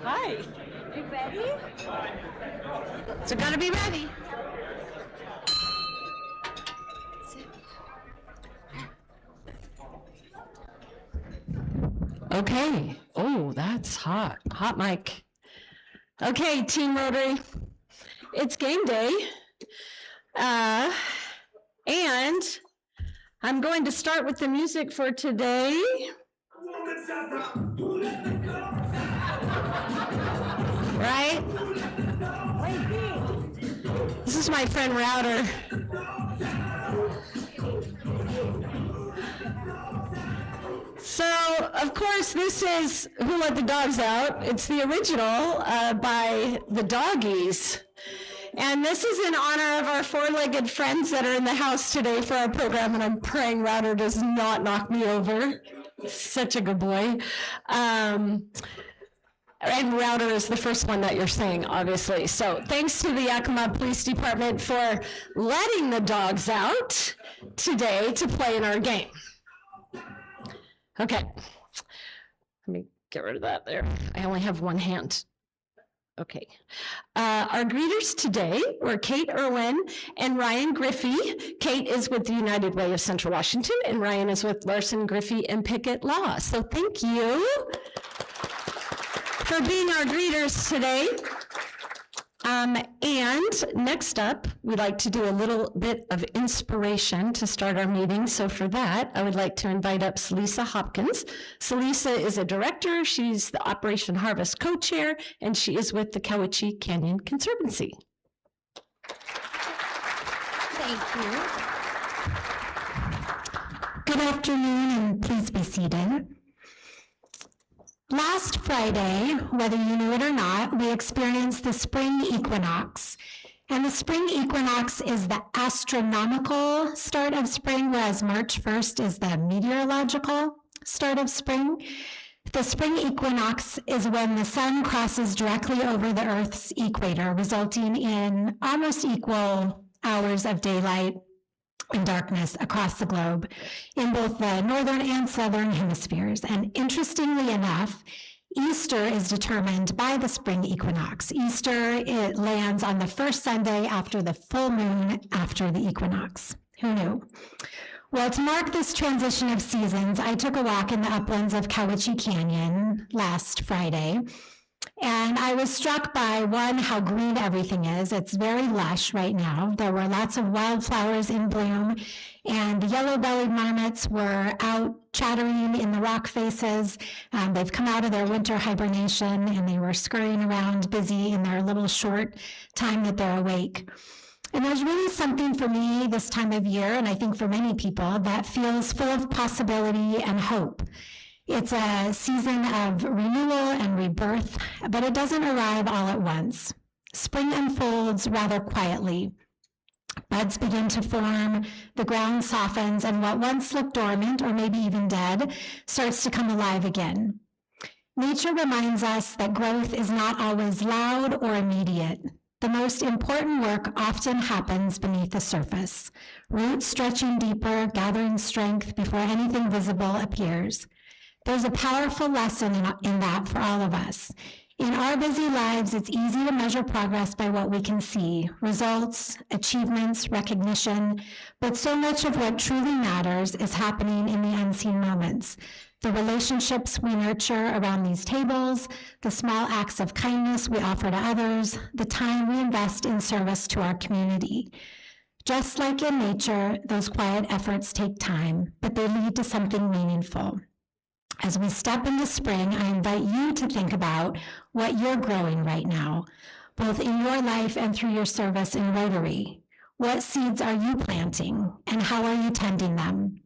Hi. You ready? So gotta be ready. Okay. Oh, that's hot. Hot mic. Okay, Team Rotary. It's game day. And I'm going to start with the music for today. Right? This is my friend Router. So, of course, this is Who Let the Dogs Out. It's the original by the Doggies. And this is in honor of our four-legged friends that are in the house today for our program, and I'm praying Router does not knock me over. Such a good boy. And Router is the first one that you're saying, obviously. So thanks to the Yakima Police Department for letting the dogs out today to play in our game. Okay, let me get rid of that there. I only have one hand. Okay. Our greeters today were Kate Irwin and Ryan Griffey. Kate is with the United Way of Central Washington, and Ryan is with Larson, Griffey, and Pickett Law. So thank you for being our greeters today. And next up, we'd like to do a little bit of inspiration to start our meeting. So for that, I would like to invite up Celisa Hopkins. Celisa is a director. She's the Operation Harvest co-chair, and she is with the Cowiche Canyon Conservancy. Thank you. Good afternoon, and please be seated. Last Friday, whether you knew it or not, we experienced the spring equinox. And the spring equinox is the astronomical start of spring, whereas March 1st is the meteorological start of spring. The spring equinox is when the sun crosses directly over the Earth's equator, resulting in almost equal hours of daylight and darkness across the globe in both the northern and southern hemispheres. And interestingly enough, Easter is determined by the spring equinox. Easter, it lands on the first Sunday after the full moon after the equinox. Who knew? Well, to mark this transition of seasons, I took a walk in the uplands of Cowiche Canyon last Friday. And I was struck by, one, how green everything is. It's very lush right now. There were lots of wildflowers in bloom, and the yellow-bellied marmots were out chattering in the rock faces. They've come out of their winter hibernation, and they were scurrying around busy in their little short time that they're awake. And there's really something for me this time of year, and I think for many people, that feels full of possibility and hope. It's a season of renewal and rebirth, but it doesn't arrive all at once. Spring unfolds rather quietly. Buds begin to form, the ground softens, and what once looked dormant or maybe even dead starts to come alive again. Nature reminds us that growth is not always loud or immediate. The most important work often happens beneath the surface, roots stretching deeper, gathering strength before anything visible appears. There's a powerful lesson in that for all of us. In our busy lives, it's easy to measure progress by what we can see, results, achievements, recognition, but so much of what truly matters is happening in the unseen moments. The relationships we nurture around these tables, the small acts of kindness we offer to others, the time we invest in service to our community. Just like in nature, those quiet efforts take time, but they lead to something meaningful. As we step into spring, I invite you to think about what you're growing right now, both in your life and through your service in Rotary. What seeds are you planting, and how are you tending them?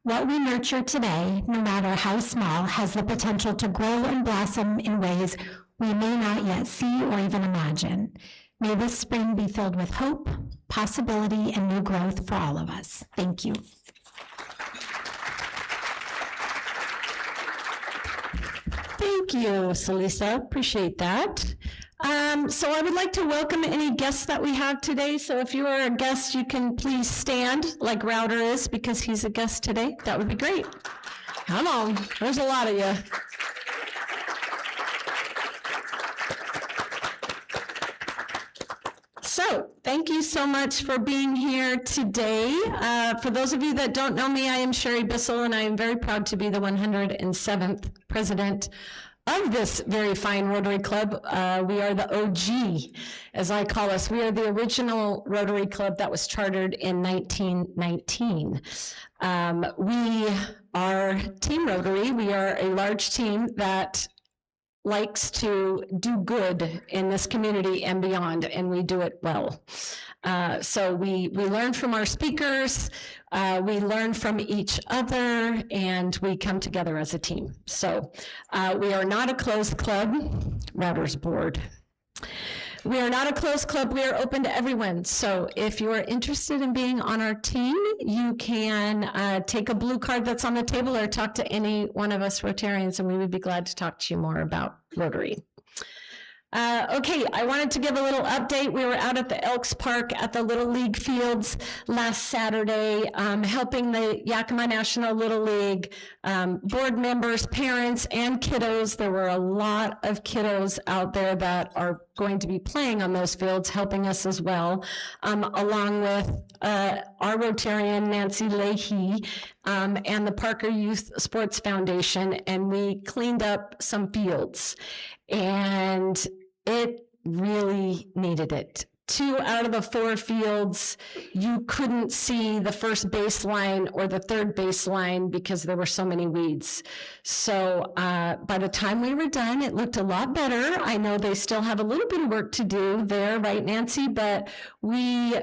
What we nurture today, no matter how small, has the potential to grow and blossom in ways we may not yet see or even imagine. May this spring be filled with hope, possibility, and new growth for all of us. Thank you. Thank you, Celisa. Appreciate that. So I would like to welcome any guests that we have today. So if you are a guest, you can please stand like Router is because he's a guest today. That would be great. Come on, there's a lot of you. So, thank you so much for being here today. For those of you that don't know me, I am Sherry Bissell, and I am very proud to be the 107th president of this very fine Rotary Club. We are the OG, as I call us. We are the original Rotary Club that was chartered in 1919. We are Team Rotary. We are a large team that likes to do good in this community and beyond, and we do it well. So we learn from our speakers, we learn from each other, and we come together as a team. So we are not a closed club, Router's Board. We are not a closed club, we are open to everyone. So if you are interested in being on our team, you can take a blue card that's on the table or talk to any one of us Rotarians, and we would be glad to talk to you more about Rotary. Okay, I wanted to give a little update. We were out at the Elks Park at the Little League fields last Saturday, helping the Yakima National Little League board members, parents, and kiddos. There were a lot of kiddos out there that are going to be playing on those fields, helping us as well, along with our Rotarian, Nancy Leahy, and the Parker Youth Sports Foundation, and we cleaned up some fields. And it really needed it. 2 out of the 4 fields, you couldn't see the first baseline or the third baseline because there were so many weeds. So by the time we were done, it looked a lot better. I know they still have a little bit of work to do there, right, Nancy? But we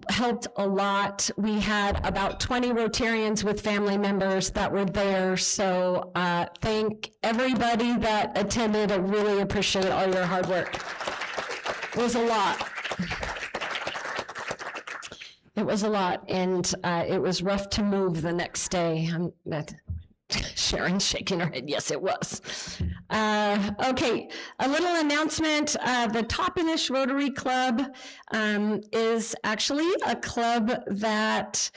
helped a lot. We had about 20 Rotarians with family members that were there. So thank everybody that attended. I really appreciate all your hard work. It was a lot. It was a lot, and it was rough to move the next day. Sharon's shaking her head. Yes, it was. Okay, a little announcement. The Toppenish Rotary Club is actually a club that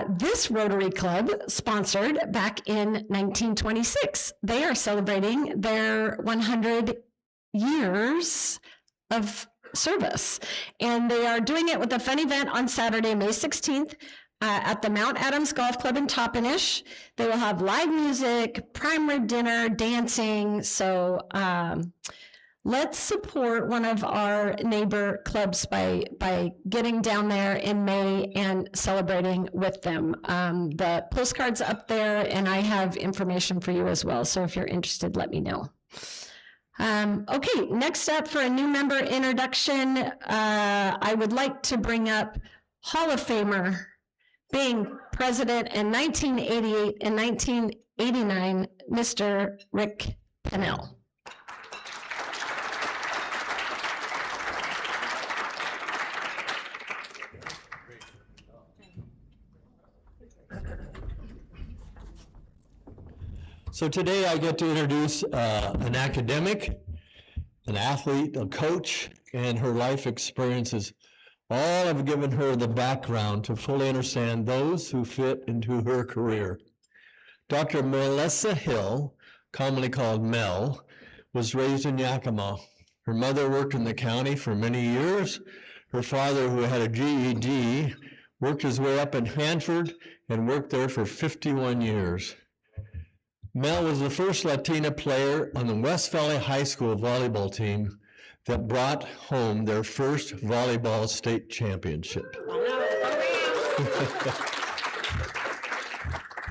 this Rotary Club sponsored back in 1926. They are celebrating their 100 years of service, and they are doing it with a fun event on Saturday, May 16th. At the Mount Adams Golf Club in Toppenish. They will have live music, prime rib dinner, dancing. So let's support one of our neighbor clubs by getting down there in May and celebrating with them. The postcard's up there, and I have information for you as well. So if you're interested, let me know. Okay, next up for a new member introduction, I would like to bring up Hall of Famer, being president in 1988 and 1989, Mr. Rick Pennell. So today I get to introduce an academic, an athlete, a coach, and her life experiences. All have given her the background to fully understand those who fit into her career. Dr. Melissa Hill, commonly called Mel, was raised in Yakima. Her mother worked in the county for many years. Her father, who had a GED, worked his way up in Hanford and worked there for 51 years. Mel was the first Latina player on the West Valley High School volleyball team that brought home their first volleyball state championship.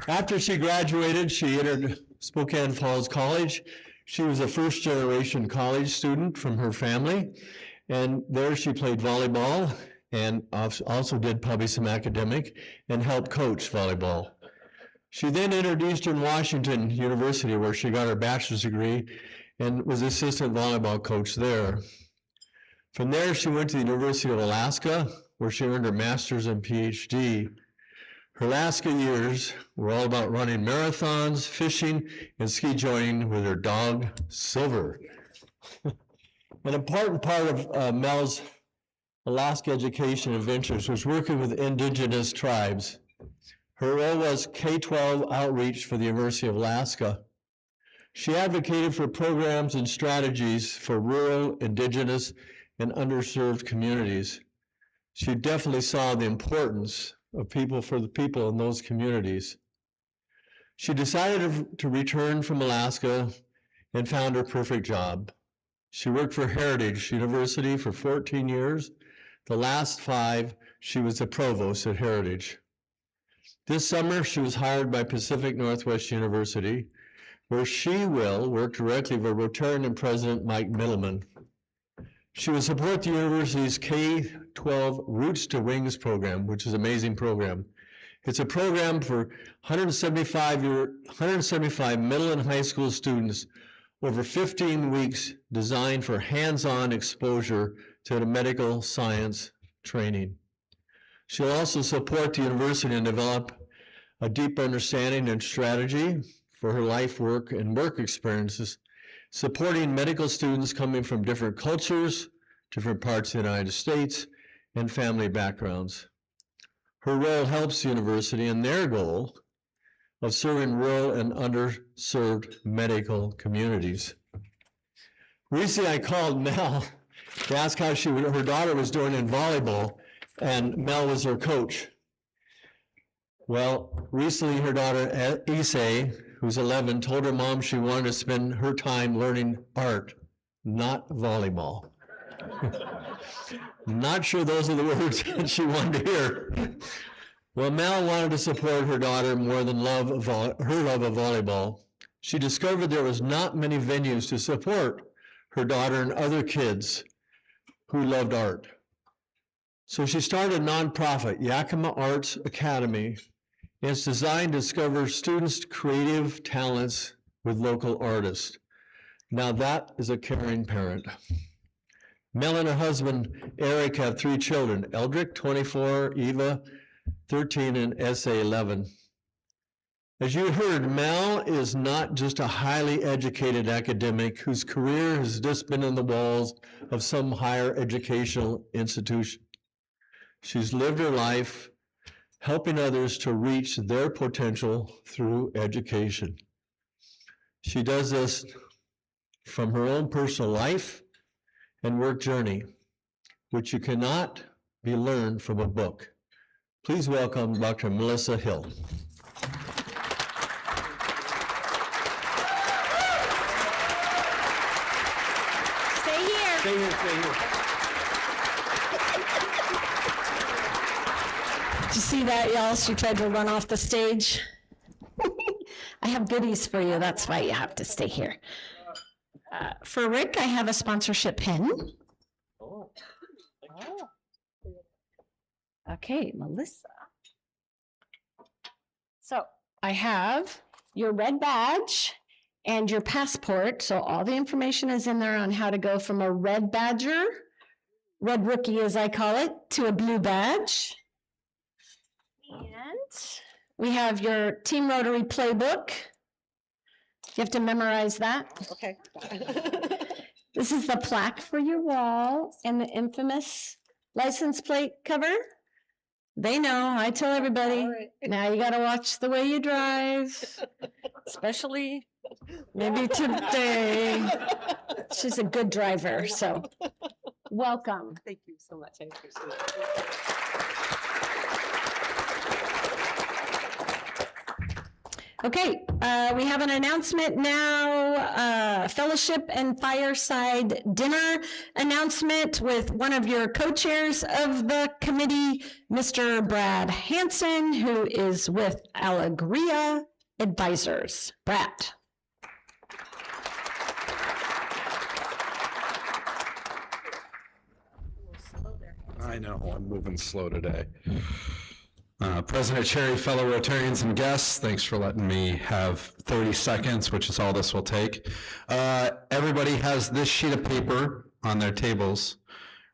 After she graduated, she entered Spokane Falls College. She was a first-generation college student from her family, and there she played volleyball and also did probably some academic and helped coach volleyball. She then entered Eastern Washington University, where she got her bachelor's degree and was assistant volleyball coach there. From there, she went to the University of Alaska, where she earned her master's and PhD. Her Alaska years were all about running marathons, fishing, and ski joining with her dog, Silver. An important part of Mel's Alaska education adventures was working with indigenous tribes. Her role was K-12 outreach for the University of Alaska. She advocated for programs and strategies for rural, indigenous, and underserved communities. She definitely saw the importance of people for the people in those communities. She decided to return from Alaska and found her perfect job. She worked for Heritage University for 14 years. The last 5, she was the provost at Heritage. This summer, she was hired by Pacific Northwest University, where she will work directly with Rotarian President Mike Middleman. She will support the university's K-12 Roots to Wings program, which is an amazing program. It's a program for 175 middle and high school students over 15 weeks, designed for hands-on exposure to the medical science training. She'll also support the university and develop a deep understanding and strategy for her life, work, and work experiences, supporting medical students coming from different cultures, different parts of the United States, and family backgrounds. Her role helps the university in their goal of serving rural and underserved medical communities. Recently, I called Mel to ask how her daughter was doing in volleyball, and Mel was her coach. Well, recently her daughter, Issei, who's 11, told her mom she wanted to spend her time learning art, not volleyball. Not sure those are the words that she wanted to hear. Well, Mel wanted to support her daughter more than her love of volleyball. She discovered there was not many venues to support her daughter and other kids who loved art. So she started a nonprofit, Yakima Arts Academy, and it's designed to discover students' creative talents with local artists. Now that is a caring parent. Mel and her husband, Eric, have 3 children, Eldrick, 24, Eva, 13, and Essay, 11. As you heard, Mel is not just a highly educated academic whose career has just been in the walls of some higher educational institution. She's lived her life helping others to reach their potential through education. She does this from her own personal life and work journey, which you cannot be learned from a book. Please welcome Dr. Melissa Hill. Stay here. Stay here, stay here. Did you see that, y'all? She tried to run off the stage. I have goodies for you. That's why you have to stay here. For Rick, I have a sponsorship pin. Okay, Melissa. So I have your red badge and your passport. So all the information is in there on how to go from a red badger, red rookie as I call it, to a blue badge. And we have your Team Rotary playbook. You have to memorize that. Okay. This is the plaque for your wall and the infamous license plate cover. They know, I tell everybody, All right. now you gotta watch the way you drive, especially maybe today. She's a good driver, so welcome. Thank you so much. I appreciate it. Okay, we have an announcement now, fellowship and fireside dinner announcement with one of your co-chairs of the committee, Mr. Brad Hansen, who is with Alegria Advisors. Brad. I know, I'm moving slow today. President Cherry, fellow Rotarians and guests, thanks for letting me have 30 seconds, which is all this will take. Everybody has this sheet of paper on their tables.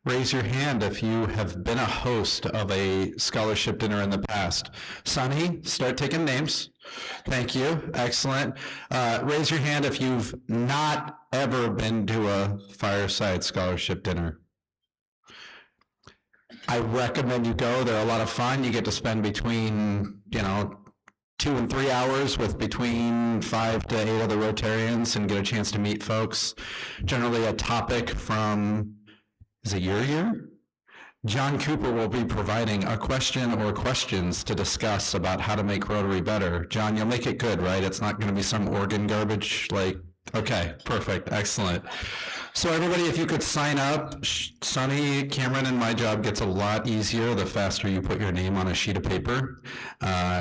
Raise your hand if you have been a host of a scholarship dinner in the past. Sunny, start taking names. Thank you, excellent. Raise your hand if you've not ever been to a fireside scholarship dinner. I recommend you go. They're a lot of fun. You get to spend between, 2 and 3 hours with between 5 to 8 other Rotarians and get a chance to meet folks. Generally a topic from, is it your year? John Cooper will be providing a question or questions to discuss about how to make Rotary better. John, you'll make it good, right? It's not going to be some organ garbage like, okay, perfect, excellent. So everybody, if you could sign up, Sonny, Cameron, and my job gets a lot easier the faster you put your name on a sheet of paper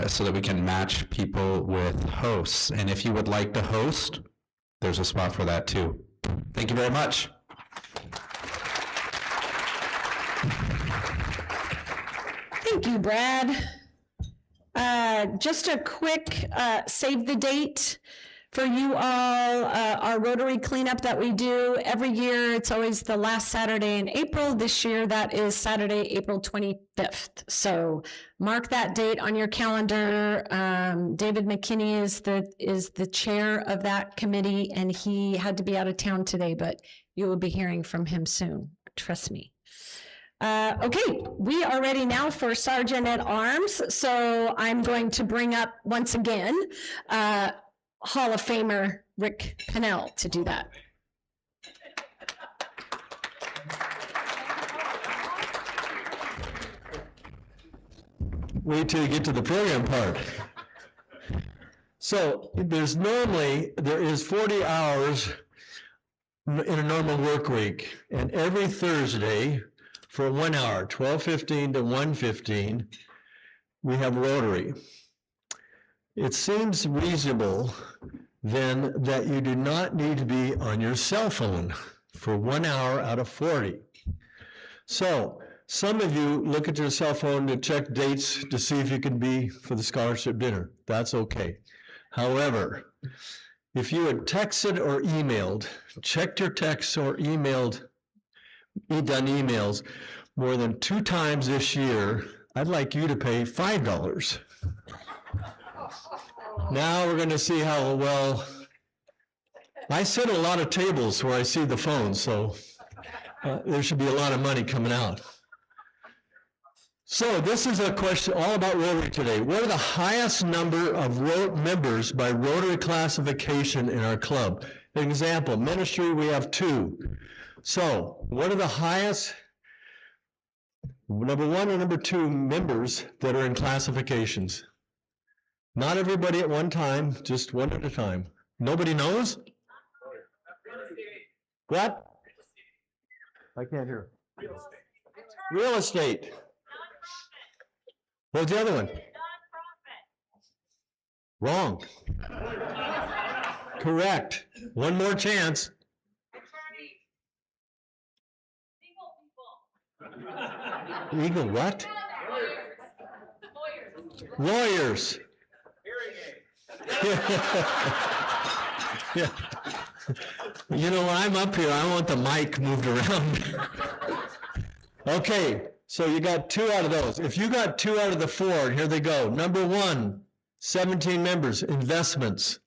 so that we can match people with hosts. And if you would like to host, there's a spot for that too. Thank you very much. Thank you, Brad. Just a quick save the date for you all. Our Rotary cleanup that we do every year, it's always the last Saturday in April. This year, that is Saturday, April 25th. So mark that date on your calendar. David McKinney is the chair of that committee, and he had to be out of town today, but you will be hearing from him soon. Trust me. Okay, we are ready now for Sergeant at Arms. So I'm going to bring up once again Hall of Famer Rick Pennell to do that. Wait till you get to the program part. So there is 40 hours in a normal work week, and every Thursday for 1 hour, 12:15 to 1:15, we have Rotary. It seems reasonable then that you do not need to be on your cell phone for 1 hour out of 40. So some of you look at your cell phone to check dates to see if you can be for the scholarship dinner. That's okay. However, if you had texted or emailed, checked your texts or done emails more than 2 times this year, I'd like you to pay $5. Now we're going to see how well. I sit at a lot of tables where I see the phone, so there should be a lot of money coming out. So this is a question all about Rotary today. What are the highest number of members by Rotary classification in our club? An example, ministry, we have 2. So what are the highest, number 1 and number 2 members that are in classifications? Not everybody at one time, just one at a time. Nobody knows? What? I can't hear. Real estate. What's the other one? Wrong. Correct. One more chance. Legal what? Lawyers. Yeah. You know, when I'm up here, I want the mic moved around. Okay, so you got 2 out of those. If you got 2 out of the 4, here they go. Number 1, 17 members, investments.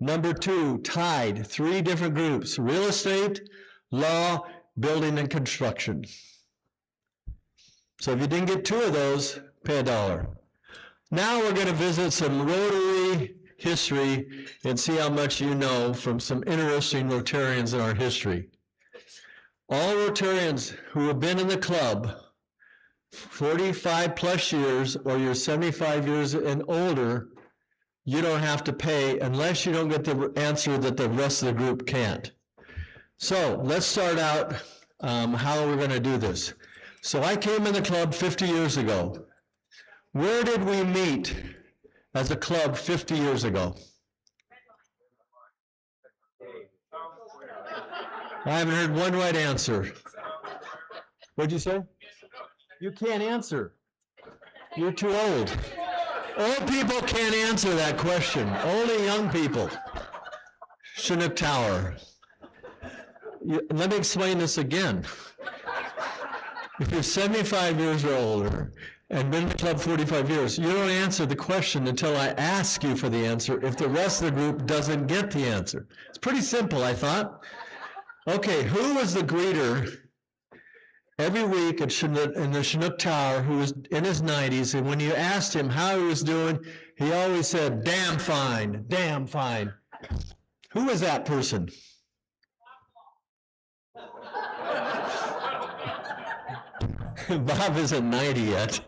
Number 2, tied, 3 different groups, real estate, law, building and construction. So if you didn't get 2 of those, pay $1. Now we're going to visit some Rotary history and see how much you know from some interesting Rotarians in our history. All Rotarians who have been in the club 45 plus years, or you're 75 years and older, you don't have to pay unless you don't get the answer that the rest of the group can't. So let's start out how we're going to do this. So I came in the club 50 years ago. Where did we meet as a club 50 years ago? I haven't heard one right answer. What'd you say? You can't answer. You're too old. Old people can't answer that question. Only young people. Chinook Tower. Let me explain this again. If you're 75 years or older and been in the club 45 years, you don't answer the question until I ask you for the answer if the rest of the group doesn't get the answer. It's pretty simple, I thought. Okay, who was the greeter every week in the Chinook Tower, who was in his 90s, and when you asked him how he was doing, he always said, damn fine, damn fine. Who was that person? Bob isn't 90 yet.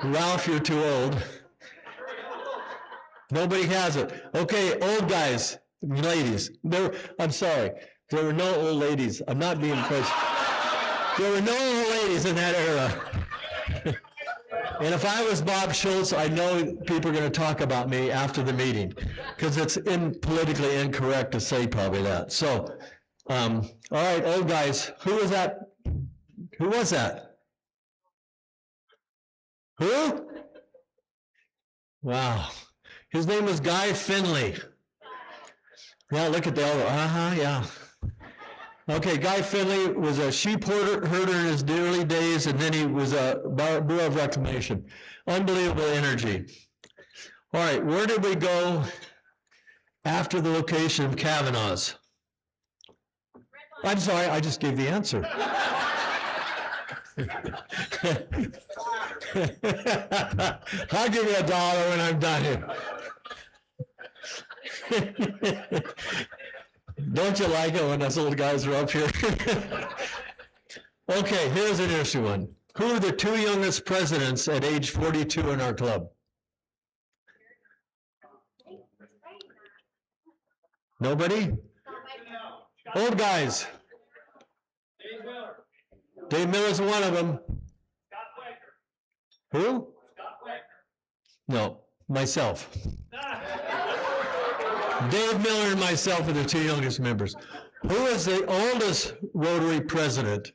Ralph, you're too old. Nobody has it. Okay, old guys, ladies. I'm sorry. There were no old ladies. I'm not being pushed. There were no old ladies in that era. And if I was Bob Schultz, I know people are going to talk about me after the meeting because it's politically incorrect to say probably that. So, all right, old guys, who was that? Who was that? Who? Wow. His name was Guy Finley. Yeah, look at the elbow. Yeah. Okay, Guy Finley was a sheep herder in his early days, and then he was a Bureau of Reclamation. Unbelievable energy. All right, where did we go after the location of Kavanaugh's? I'm sorry, I just gave the answer. I'll give you $1 when I'm done here. Don't you like it when us old guys are up here? Okay, here's an interesting one. Who are the two youngest presidents at age 42 in our club? Nobody? Old guys. Dave Miller's one of them. Who? No, myself. Dave Miller and myself are the two youngest members. Who is the oldest Rotary president?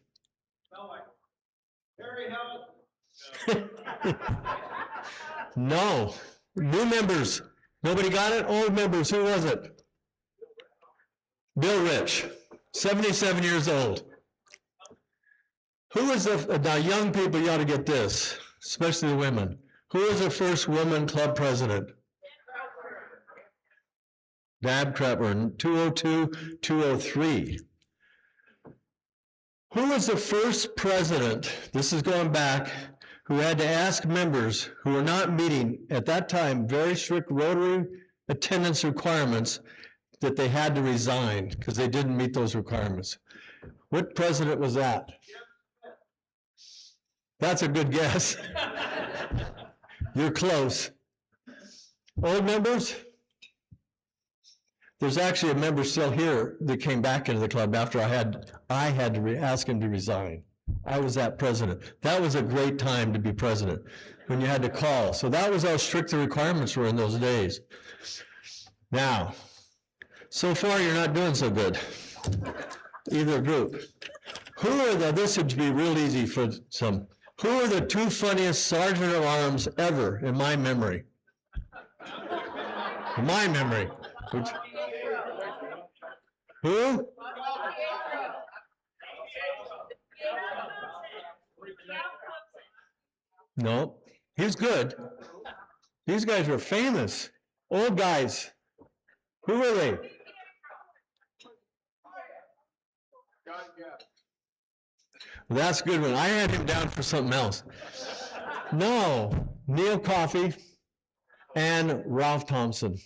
No. New members. Nobody got it? Old members. Who was it? Bill Rich, 77 years old. Who is now young people, you ought to get this, especially the women. Who was the first woman club president? Dab Crepper, 202, 203. Who was the first president, this is going back, who had to ask members who were not meeting, at that time, very strict Rotary attendance requirements, that they had to resign because they didn't meet those requirements? What president was that? That's a good guess. You're close. Old members? There's actually a member still here that came back into the club after I had to ask him to resign. I was that president. That was a great time to be president when you had to call. So that was how strict the requirements were in those days. Now, so far you're not doing so good, either group. This would be real easy for some. Who are the two funniest sergeant at arms ever in my memory? In my memory. Who? No, he's good. These guys were famous. Old guys. Who were they? Well, that's a good one. I had him down for something else. No, Neil Coffey and Ralph Thompson.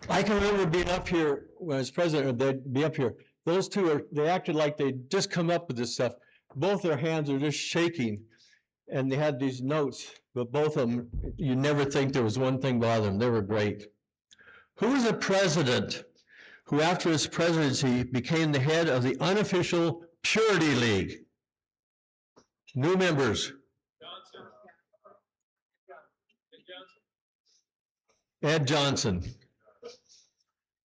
I can remember being up here when I was president, they'd be up here. Those two, they acted like they'd just come up with this stuff. Both their hands are just shaking, and they had these notes, but both of them, you never think there was one thing bothering them. They were great. Who was a president who, after his presidency, became the head of the unofficial Purity League? New members. Ed Johnson.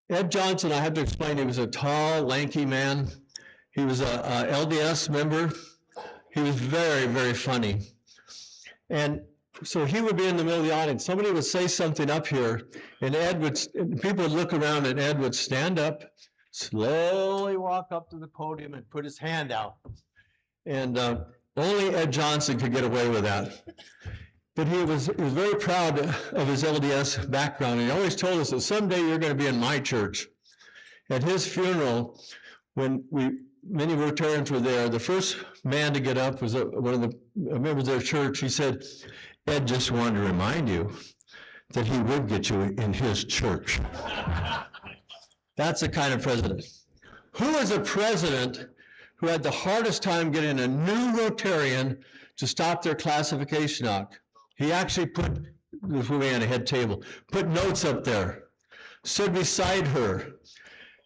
Ed Johnson, I have to explain, he was a tall, lanky man. He was a LDS member. He was very, very funny. And so he would be in the middle of the audience. Somebody would say something up here, and people would look around, and Ed would stand up, slowly walk up to the podium and put his hand out. And only Ed Johnson could get away with that. But he was very proud of his LDS background. And he always told us that someday you're going to be in my church. At his funeral, when many Rotarians were there, the first man to get up was one of the members of their church. He said, Ed just wanted to remind you that he would get you in his church. That's the kind of president. Who is a president who had the hardest time getting a new Rotarian to stop their classification knock? He actually put, this woman on a head table, put notes up there, stood beside her.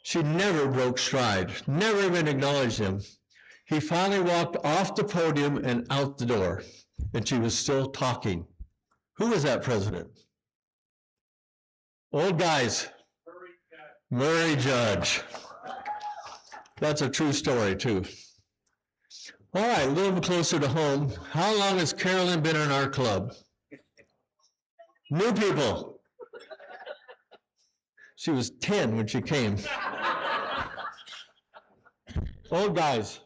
She never broke stride, never even acknowledged him. He finally walked off the podium and out the door, and she was still talking. Who was that president? Old guys. Murray Judge. That's a true story, too. All right, a little bit closer to home. How long has Carolyn been in our club? New people. She was 10 when she came. Old guys.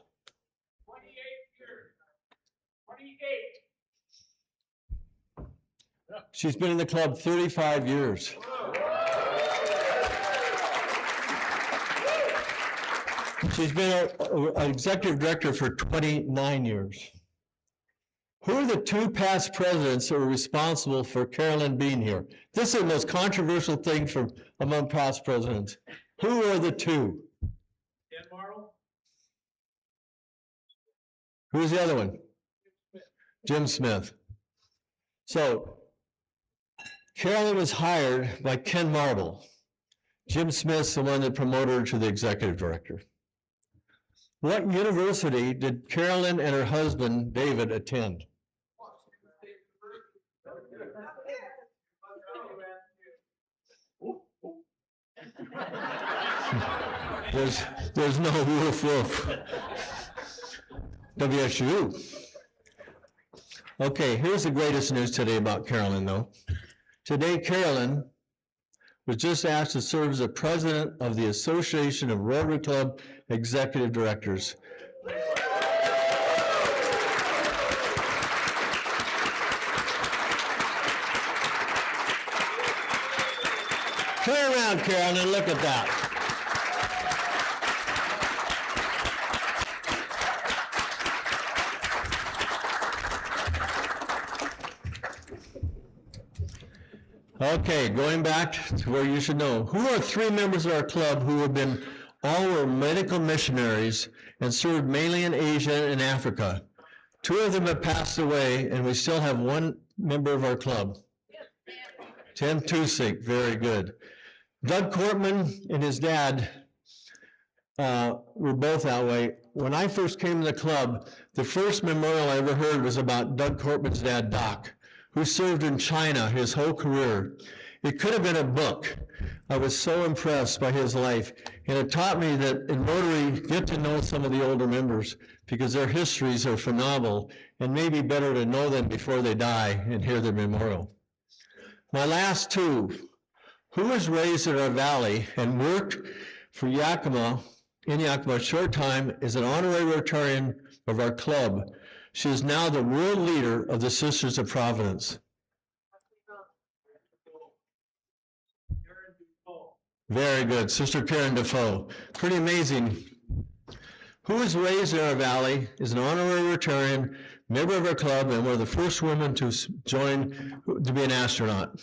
28 years. 28. She's been in the club 35 years. She's been an executive director for 29 years. Who are the two past presidents that were responsible for Carolyn being here? This is the most controversial thing from among past presidents. Who are the two? Dan Martle. Who's the other one? Jim Smith. So Carolyn was hired by Ken Marble. Jim Smith's the one that promoted her to the executive director. What university did Carolyn and her husband, David, attend? There's no woof woof. WSU. Okay, here's the greatest news today about Carolyn, though. Today, Carolyn was just asked to serve as the president of the Association of Rotary Club Executive Directors. Turn around, Carolyn, look at that. Okay, going back to where you should know. Who are three members of our club who have been all were medical missionaries and served mainly in Asia and Africa? Two of them have passed away, and we still have one member of our club. Tim Tusick, very good. Doug Cortman and his dad were both that way. When I first came to the club, the first memorial I ever heard was about Doug Cortman's dad, Doc, who served in China his whole career. It could have been a book. I was so impressed by his life. And it taught me that in Rotary, get to know some of the older members because their histories are phenomenal and maybe better to know them before they die and hear their memorial. My last two, who was raised in our valley and worked for Yakima, in Yakima a short time as an honorary Rotarian of our club. She is now the world leader of the Sisters of Providence. Very good, Sister Karen Defoe. Pretty amazing. Who was raised in our valley, is an honorary Rotarian, member of our club, and one of the first women to join to be an astronaut.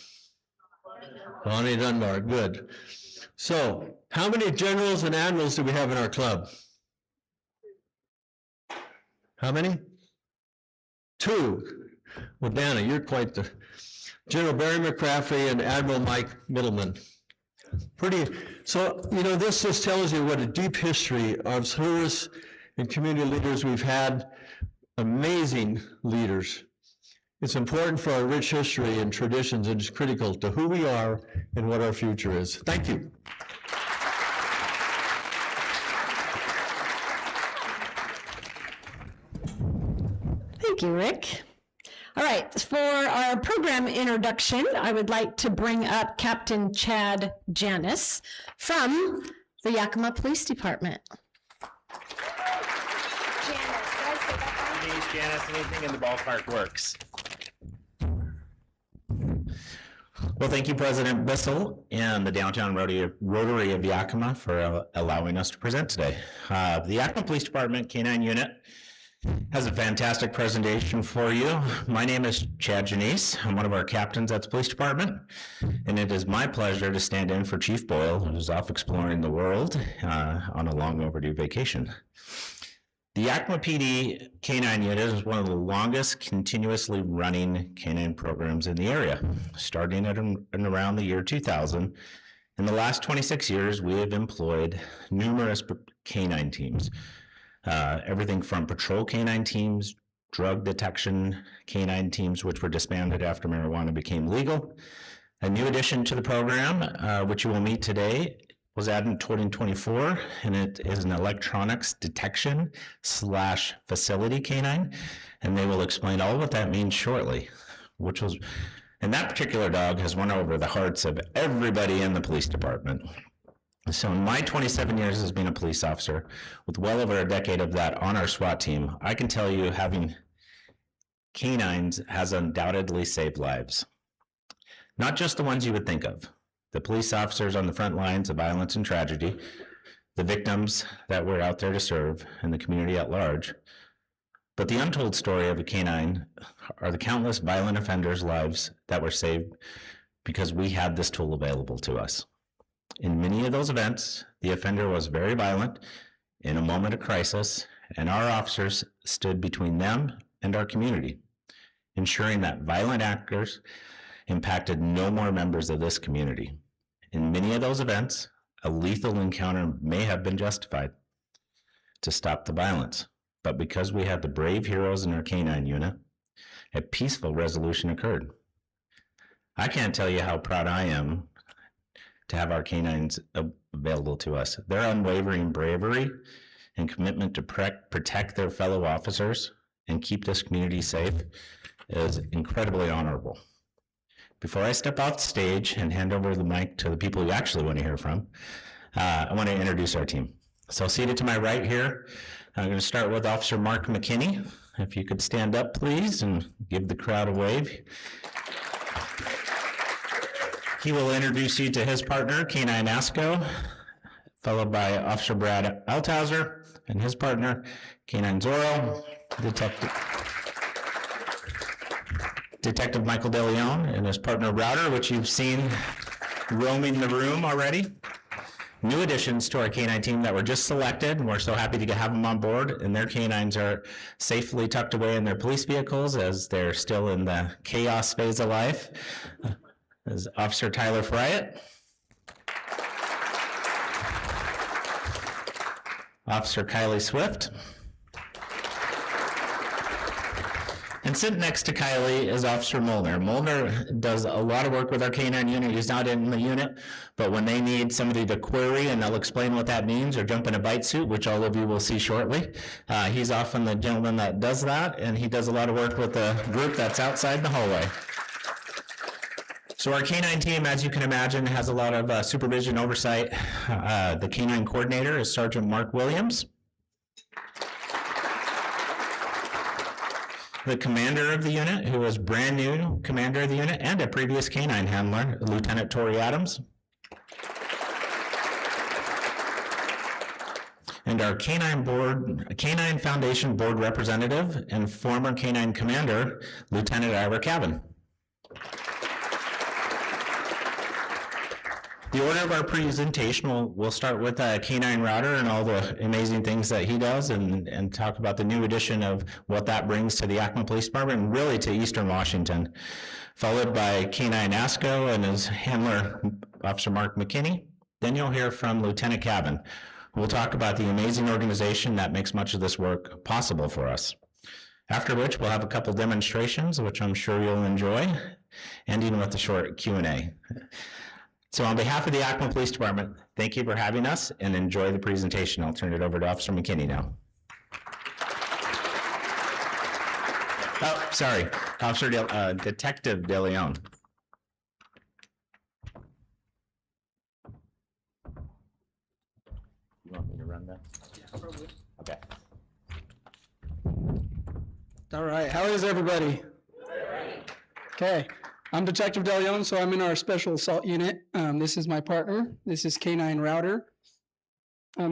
Bonnie Dunbar, good. So, how many generals and admirals do we have in our club? How many? Two. Well, Dana, you're quite the... General Barry McCraffrey and Admiral Mike Middleman. Pretty, so, you know, this just tells you what a deep history of service and community leaders we've had. Amazing leaders. It's important for our rich history and traditions, and it's critical to who we are and what our future is. Thank you. Thank you, Rick. All right, for our program introduction, I would like to bring up Captain Chad Janis from the Yakima Police Department. My name's Janice. Anything in the ballpark works. Well, thank you, President Bissell and the Downtown Rotary of Yakima for allowing us to present today. The Yakima Police Department K-9 unit has a fantastic presentation for you. My name is Chad Janice. I'm one of our captains at the police department, and it is my pleasure to stand in for Chief Boyle, who's off exploring the world on a long overdue vacation. The Yakima PD K-9 unit is one of the longest continuously running K-9 programs in the area, starting at around the year 2000. In the last 26 years, we have employed numerous K-9 teams. Everything from patrol K-9 teams, drug detection K-9 teams, which were disbanded after marijuana became legal. A new addition to the program, which you will meet today, was added in 2024, and it is an electronics detection / facility K-9, and they will explain all what that means shortly, and that particular dog has won over the hearts of everybody in the police department. So in my 27 years as being a police officer, with well over a decade of that on our SWAT team, I can tell you having K-9s has undoubtedly saved lives. Not just the ones you would think of. The police officers on the front lines of violence and tragedy, the victims that we're out there to serve, and the community at large. But the untold story of a K-9 are the countless violent offenders' lives that were saved because we had this tool available to us. In many of those events, the offender was very violent in a moment of crisis, and our officers stood between them and our community, ensuring that violent actors impacted no more members of this community. In many of those events, a lethal encounter may have been justified to stop the violence, but because we had the brave heroes in our K-9 unit, a peaceful resolution occurred. I can't tell you how proud I am to have our K-9s available to us. Their unwavering bravery and commitment to protect their fellow officers and keep this community safe is incredibly honorable. Before I step off the stage and hand over the mic to the people you actually want to hear from, I want to introduce our team. So seated to my right here, I'm going to start with Officer Mark McKinney. If you could stand up, please, and give the crowd a wave. He will introduce you to his partner, K-9 ASCO, followed by Officer Brad Althauser and his partner, K-9 Zorro, Detective Michael DeLeon and his partner Router, which you've seen roaming the room already. New additions to our K-9 team that were just selected, and we're so happy to have them on board, and their K-9s are safely tucked away in their police vehicles as they're still in the chaos phase of life. Is Officer Tyler Friett, Officer Kylie Swift, and sitting next to Kylie is Officer Molnar. Molnar does a lot of work with our K-9 unit. He's not in the unit, but when they need somebody to query and they'll explain what that means or jump in a bite suit, which all of you will see shortly, he's often the gentleman that does that, and he does a lot of work with the group that's outside the hallway. So our K-9 team, as you can imagine, has a lot of supervision oversight. The K-9 coordinator is Sergeant Mark Williams. The commander of the unit, who is brand new commander of the unit and a previous K-9 handler, Lieutenant Tori Adams. And our K-9 Foundation board representative and former K-9 commander, Lieutenant Ira Cavan. The order of our presentation, we'll start with K-9 Router and all the amazing things that he does and talk about the new addition of what that brings to the Yakima Police Department and really to Eastern Washington, followed by K-9 ASCO and his handler, Officer Mark McKinney. Then you'll hear from Lieutenant Cavan, who will talk about the amazing organization that makes much of this work possible for us. After which, we'll have a couple demonstrations, which I'm sure you'll enjoy, ending with a short Q&A. So on behalf of the Yakima Police Department, thank you for having us and enjoy the presentation. I'll turn it over to Officer McKinney now. Oh, sorry, Detective DeLeon. You want me to run that? Yeah, probably. Okay. All right, how is everybody? Okay, I'm Detective DeLeon, so I'm in our special assault unit. This is my partner. This is K9 Router.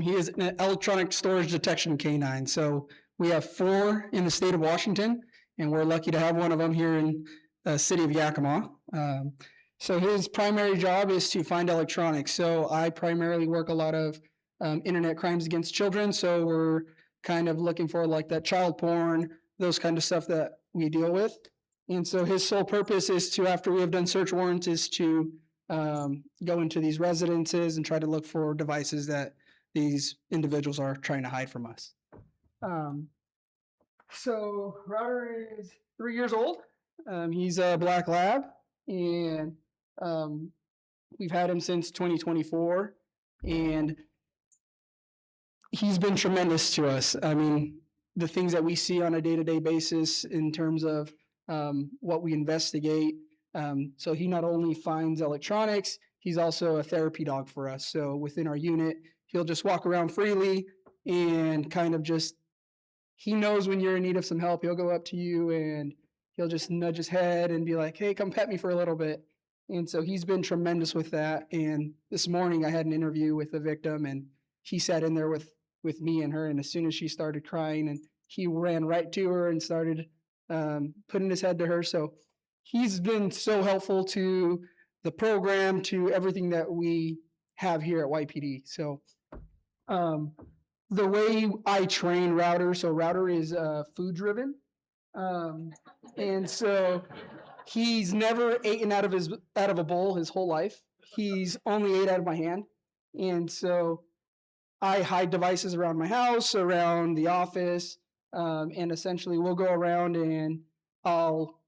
He is an electronic storage detection K9. So we have 4 in the state of Washington, and we're lucky to have one of them here in the city of Yakima. So his primary job is to find electronics. So I primarily work a lot of internet crimes against children. So we're kind of looking for like that child porn, those kind of stuff that we deal with. And so his sole purpose is to, after we have done search warrants, is to go into these residences and try to look for devices that these individuals are trying to hide from us. So Router is 3 years old. He's a black lab, and we've had him since 2024, and he's been tremendous to us. I mean, the things that we see on a day-to-day basis in terms of what we investigate. So he not only finds electronics, he's also a therapy dog for us. So within our unit, he'll just walk around freely and kind of just, he knows when you're in need of some help. He'll go up to you and he'll just nudge his head and be like, hey, come pet me for a little bit. And so he's been tremendous with that. And this morning I had an interview with the victim, and he sat in there with me and her. And as soon as she started crying, and he ran right to her and started putting his head to her. So he's been so helpful to the program, to everything that we have here at YPD. So the way I train Router, so Router is food driven. And so he's never eaten out of a bowl his whole life. He's only ate out of my hand. And so I hide devices around my house, around the office, and essentially we'll go around and I'll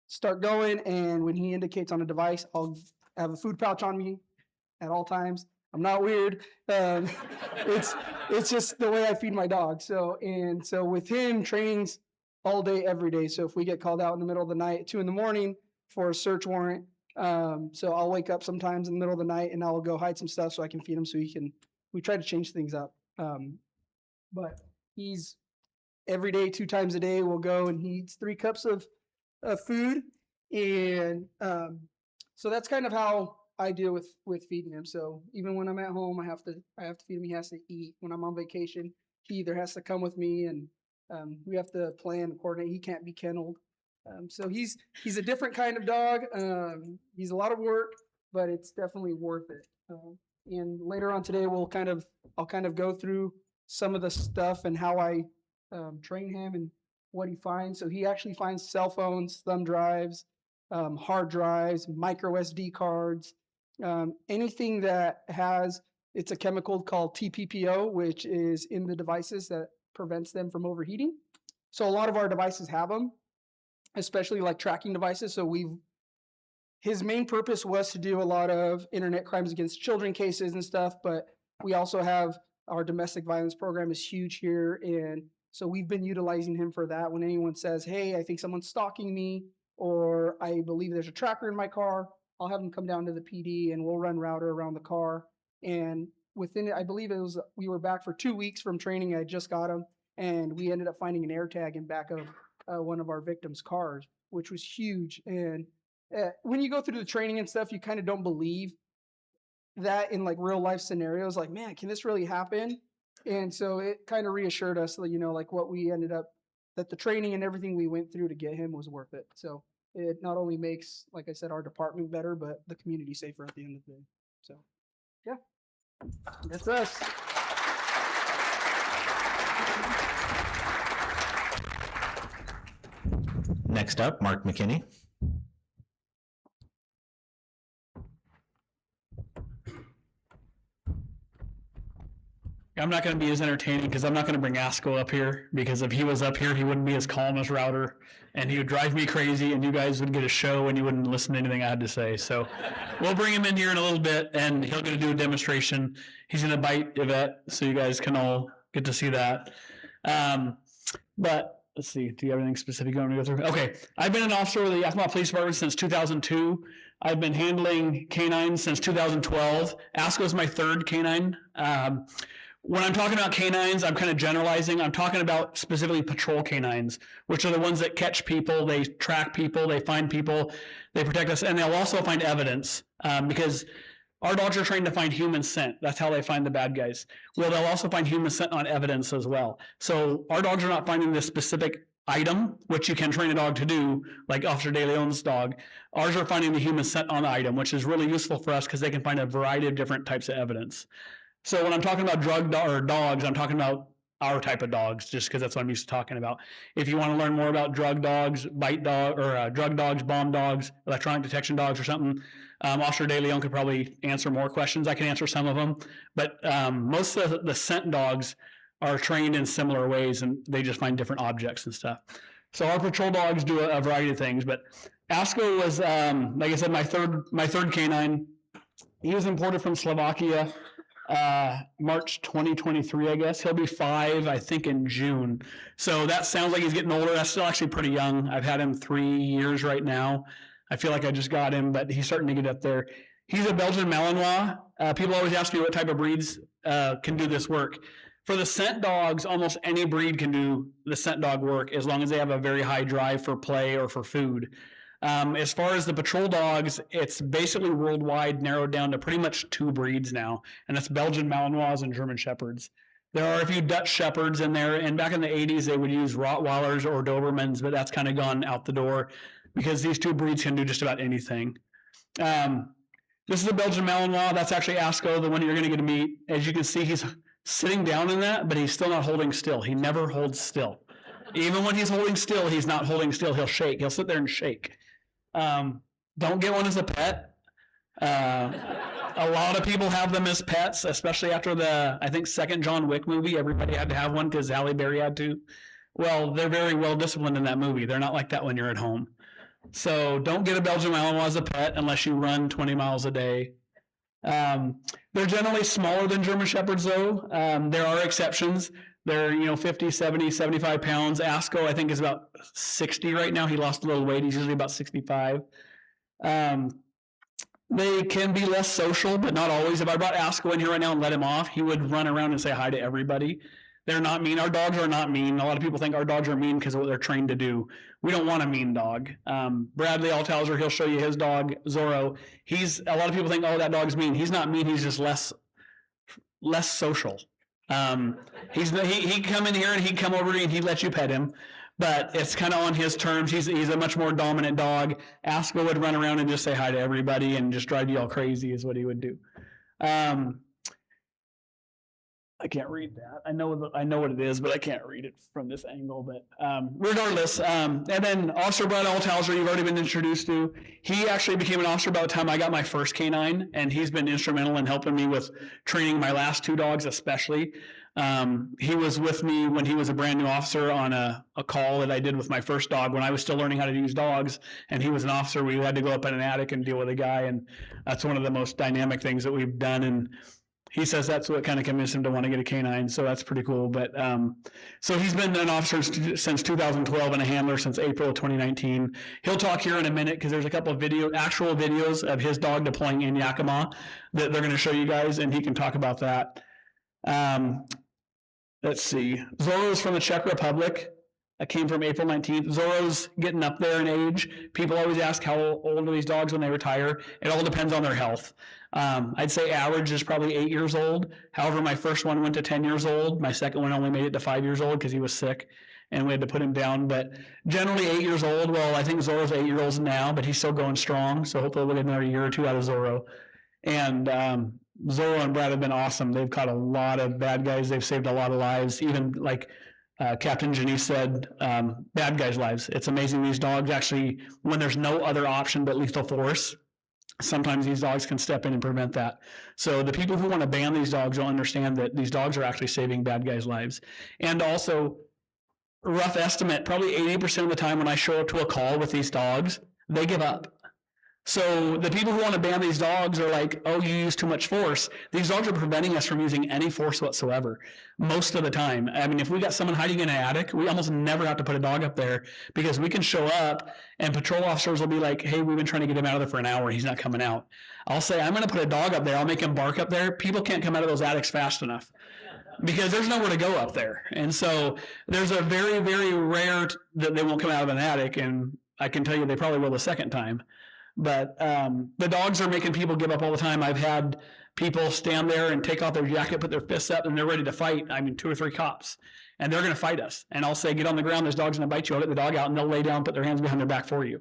start going, and when he indicates on a device, I'll have a food pouch on me at all times. I'm not weird. It's just the way I feed my dog. So with him, training's all day, every day. So if we get called out in the middle of the night at 2 a.m. for a search warrant, so I'll wake up sometimes in the middle of the night and I'll go hide some stuff so I can feed him, so we try to change things up. But he's every day, 2 times a day, we'll go and he eats 3 cups of food. And so that's kind of how I deal with feeding him. So even when I'm at home, I have to feed him. He has to eat. When I'm on vacation, he either has to come with me, and we have to plan and coordinate. He can't be kenneled. So he's a different kind of dog. He's a lot of work, but it's definitely worth it. And later on today, I'll kind of go through some of the stuff and how I train him and what he finds. So he actually finds cell phones, thumb drives, hard drives, micro SD cards, anything that it's a chemical called TPPO, which is in the devices that prevents them from overheating. So a lot of our devices have them, especially like tracking devices. So his main purpose was to do a lot of internet crimes against children cases and stuff, but we also have our domestic violence program is huge here. And so we've been utilizing him for that. When anyone says, hey, I think someone's stalking me, or I believe there's a tracker in my car, I'll have him come down to the PD and we'll run Router around the car. And within it, I believe we were back for 2 weeks from training. I just got him, and we ended up finding an air tag in back of one of our victims' cars, which was huge. And when you go through the training and stuff, you kind of don't believe that in like real life scenarios, like, man, can this really happen? And so it kind of reassured us that, like what we ended up, that the training and everything we went through to get him was worth it. So it not only makes, like I said, our department better, but the community safer at the end of the day. So yeah, that's us. Next up, Mark McKinney. I'm not going to be as entertaining because I'm not going to bring Asko up here, because if he was up here, he wouldn't be as calm as Router, and he would drive me crazy, and you guys would get a show and you wouldn't listen to anything I had to say. So we'll bring him in here in a little bit, and he'll get to do a demonstration. He's going to bite Yvette, so you guys can all get to see that. But let's see, do you have anything specific you want me to go through? Okay, I've been an officer with the Yakima Police Department since 2002. I've been handling canines since 2012. Asko is my third canine. When I'm talking about canines, I'm kind of generalizing. I'm talking about specifically patrol canines, which are the ones that catch people, they track people, they find people, they protect us, and they'll also find evidence because our dogs are trained to find human scent. That's how they find the bad guys. Well, they'll also find human scent on evidence as well. So our dogs are not finding this specific item, which you can train a dog to do, like Officer DeLeon's dog. Ours are finding the human scent on the item, which is really useful for us because they can find a variety of different types of evidence. So when I'm talking about dogs, I'm talking about our type of dogs, just because that's what I'm used to talking about. If you want to learn more about drug dogs, bite dog, or drug dogs, bomb dogs, electronic detection dogs, or something, Officer DeLeon could probably answer more questions. I can answer some of them, but most of the scent dogs are trained in similar ways, and they just find different objects and stuff. So our patrol dogs do a variety of things, but Asko was, like I said, my third canine. He was imported from Slovakia. March 2023, I guess. He'll be 5, I think, in June. So that sounds like he's getting older. That's still actually pretty young. I've had him 3 years right now. I feel like I just got him, but he's starting to get up there. He's a Belgian Malinois. People always ask me what type of breeds can do this work. For the scent dogs, almost any breed can do the scent dog work as long as they have a very high drive for play or for food. As far as the patrol dogs, it's basically worldwide narrowed down to pretty much 2 breeds now, and that's Belgian Malinois and German Shepherds. There are a few Dutch Shepherds in there, and back in the 80s, they would use Rottweilers or Dobermans, but that's kind of gone out the door because these 2 breeds can do just about anything. This is a Belgian Malinois. That's actually Asko, the one you're going to get to meet. As you can see, he's sitting down in that, but he's still not holding still. He never holds still. Even when he's holding still, he's not holding still. He'll shake. He'll sit there and shake. Don't get one as a pet. A lot of people have them as pets, especially after the, I think, second John Wick movie. Everybody had to have one because Halle Berry had to. Well, they're very well disciplined in that movie. They're not like that when you're at home. So don't get a Belgian Malinois as a pet unless you run 20 miles a day. They're generally smaller than German Shepherds, though. There are exceptions. They're, 50, 70, 75 pounds. Asko, I think, is about 60 right now. He lost a little weight. He's usually about 65. They can be less social, but not always. If I brought Asko in here right now and let him off, he would run around and say hi to everybody. They're not mean. Our dogs are not mean. A lot of people think our dogs are mean because of what they're trained to do. We don't want a mean dog. Bradley Althauser, he'll show you his dog, Zorro. A lot of people think, oh, that dog's mean. He's not mean. He's just less social. He'd come in here and he'd come over and he'd let you pet him, but it's kind of on his terms. He's a much more dominant dog. Asko would run around and just say hi to everybody and just drive you all crazy is what he would do. I can't read that. I know what it is, but I can't read it from this angle. But regardless, and then Officer Brad Althauser, you've already been introduced to. He actually became an officer by the time I got my first canine, and he's been instrumental in helping me with training my last 2 dogs, especially. He was with me when he was a brand new officer on a call that I did with my first dog when I was still learning how to use dogs, and he was an officer. We had to go up in an attic and deal with a guy, and that's one of the most dynamic things that we've done. And he says that's what kind of convinced him to want to get a canine, so that's pretty cool. But so he's been an officer since 2012 and a handler since April of 2019. He'll talk here in a minute because there's a couple of actual videos of his dog deploying in Yakima that they're going to show you guys, and he can talk about that. Let's see. Zorro's from the Czech Republic. I came from April 19th. Zorro's getting up there in age. People always ask how old are these dogs when they retire. It all depends on their health. I'd say average is probably 8 years old. However, my first one went to 10 years old. My second one only made it to 5 years old because he was sick and we had to put him down. But generally 8 years old. Well, I think Zorro's 8 years old now, but he's still going strong. So hopefully we'll get another year or 2 out of Zorro. And Zorro and Brad have been awesome. They've caught a lot of bad guys. They've saved a lot of lives. Even like Captain Janice said, bad guys' lives. It's amazing these dogs actually, when there's no other option but lethal force, sometimes these dogs can step in and prevent that. So the people who want to ban these dogs don't understand that these dogs are actually saving bad guys' lives. And also, rough estimate, probably 80% of the time when I show up to a call with these dogs, they give up. So the people who want to ban these dogs are like, oh, you use too much force. These dogs are preventing us from using any force whatsoever most of the time. I mean, if we got someone hiding in an attic, we almost never have to put a dog up there because we can show up and patrol officers will be like, hey, we've been trying to get him out of there for an hour. He's not coming out. I'll say, I'm going to put a dog up there. I'll make him bark up there. People can't come out of those attics fast enough. because there's nowhere to go up there. And so there's a very, very rare that they won't come out of an attic. And I can tell you they probably will the second time. But the dogs are making people give up all the time. I've had people stand there and take off their jacket, put their fists up, and they're ready to fight. I mean, 2 or 3 cops. And they're going to fight us. And I'll say, get on the ground, this dog's going to bite you. I'll get the dog out, and they'll lay down, put their hands behind their back for you.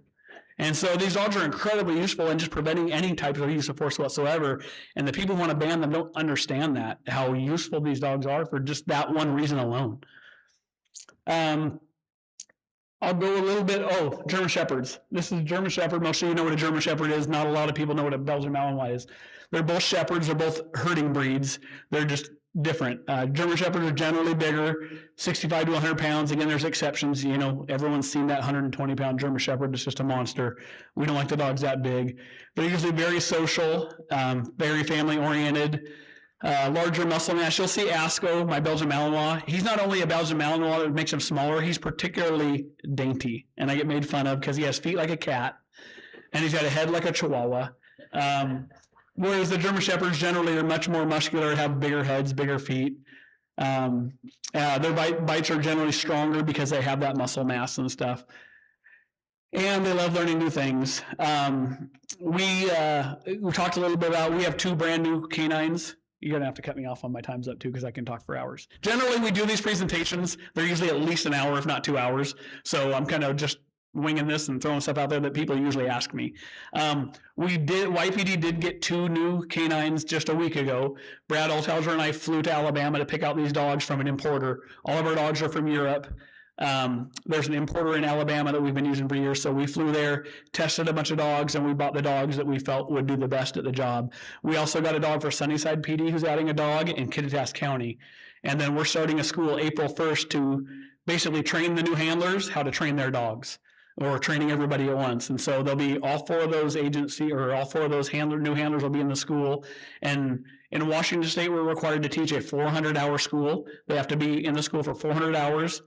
And so these dogs are incredibly useful in just preventing any type of use of force whatsoever. And the people who want to ban them don't understand that, how useful these dogs are for just that one reason alone. I'll go a little bit, German Shepherds. This is a German Shepherd. Most of you know what a German Shepherd is. Not a lot of people know what a Belgian Malinois is. They're both Shepherds. They're both herding breeds. They're just different. German Shepherds are generally bigger, 65 to 100 pounds. Again, there's exceptions. You know, everyone's seen that 120-pound German Shepherd. It's just a monster. We don't like the dogs that big. They're usually very social, very family-oriented. Larger muscle mass. You'll see Asco, my Belgian Malinois. He's not only a Belgian Malinois that makes him smaller, he's particularly dainty. And I get made fun of because he has feet like a cat and he's got a head like a Chihuahua. Whereas the German Shepherds generally are much more muscular, have bigger heads, bigger feet. Their bites are generally stronger because they have that muscle mass and stuff. And they love learning new things. We talked a little bit about, we have 2 brand new canines. You're going to have to cut me off on my time's up too, because I can talk for hours. Generally, we do these presentations. They're usually at least an hour, if not 2 hours. So I'm kind of just winging this and throwing stuff out there that people usually ask me. YPD did get 2 new canines just a week ago. Brad Althauser and I flew to Alabama to pick out these dogs from an importer. All of our dogs are from Europe. There's an importer in Alabama that we've been using for years. So we flew there, tested a bunch of dogs, and we bought the dogs that we felt would do the best at the job. We also got a dog for Sunnyside PD, who's adding a dog in Kittitas County. And then we're starting a school April 1st to basically train the new handlers how to train their dogs, or training everybody at once. And so there'll be all 4 of those all 4 of those new handlers will be in the school. And in Washington State, we're required to teach a 400-hour school. They have to be in the school for 400 hours.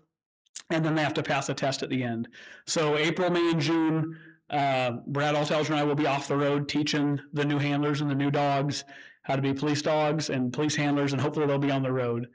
And then they have to pass a test at the end. So April, May, and June, Brad Althauser and I will be off the road teaching the new handlers and the new dogs how to be police dogs and police handlers, and hopefully they'll be on the road.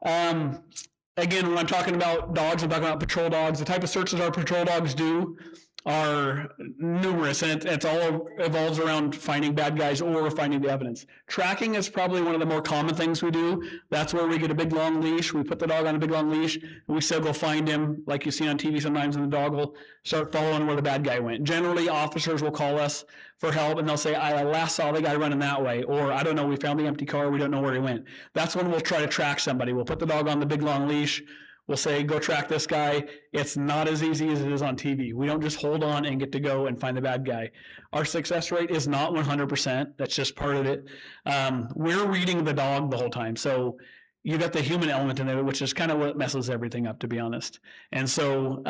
Again, when I'm talking about dogs, I'm talking about patrol dogs. The type of searches our patrol dogs do are numerous, and it's all evolves around finding bad guys or finding the evidence. Tracking is probably one of the more common things we do. That's where we get a big long leash. We put the dog on a big long leash, and we still go find him, like you see on TV sometimes, and the dog will start following where the bad guy went. Generally, officers will call us for help, and they'll say, I last saw the guy running that way, or I don't know, we found the empty car, we don't know where he went. That's when we'll try to track somebody. We'll put the dog on the big long leash. We'll say, go track this guy. It's not as easy as it is on TV. We don't just hold on and get to go and find the bad guy. Our success rate is not 100%. That's just part of it. We're reading the dog the whole time. So you got the human element in there, which is kind of what messes everything up, to be honest. And so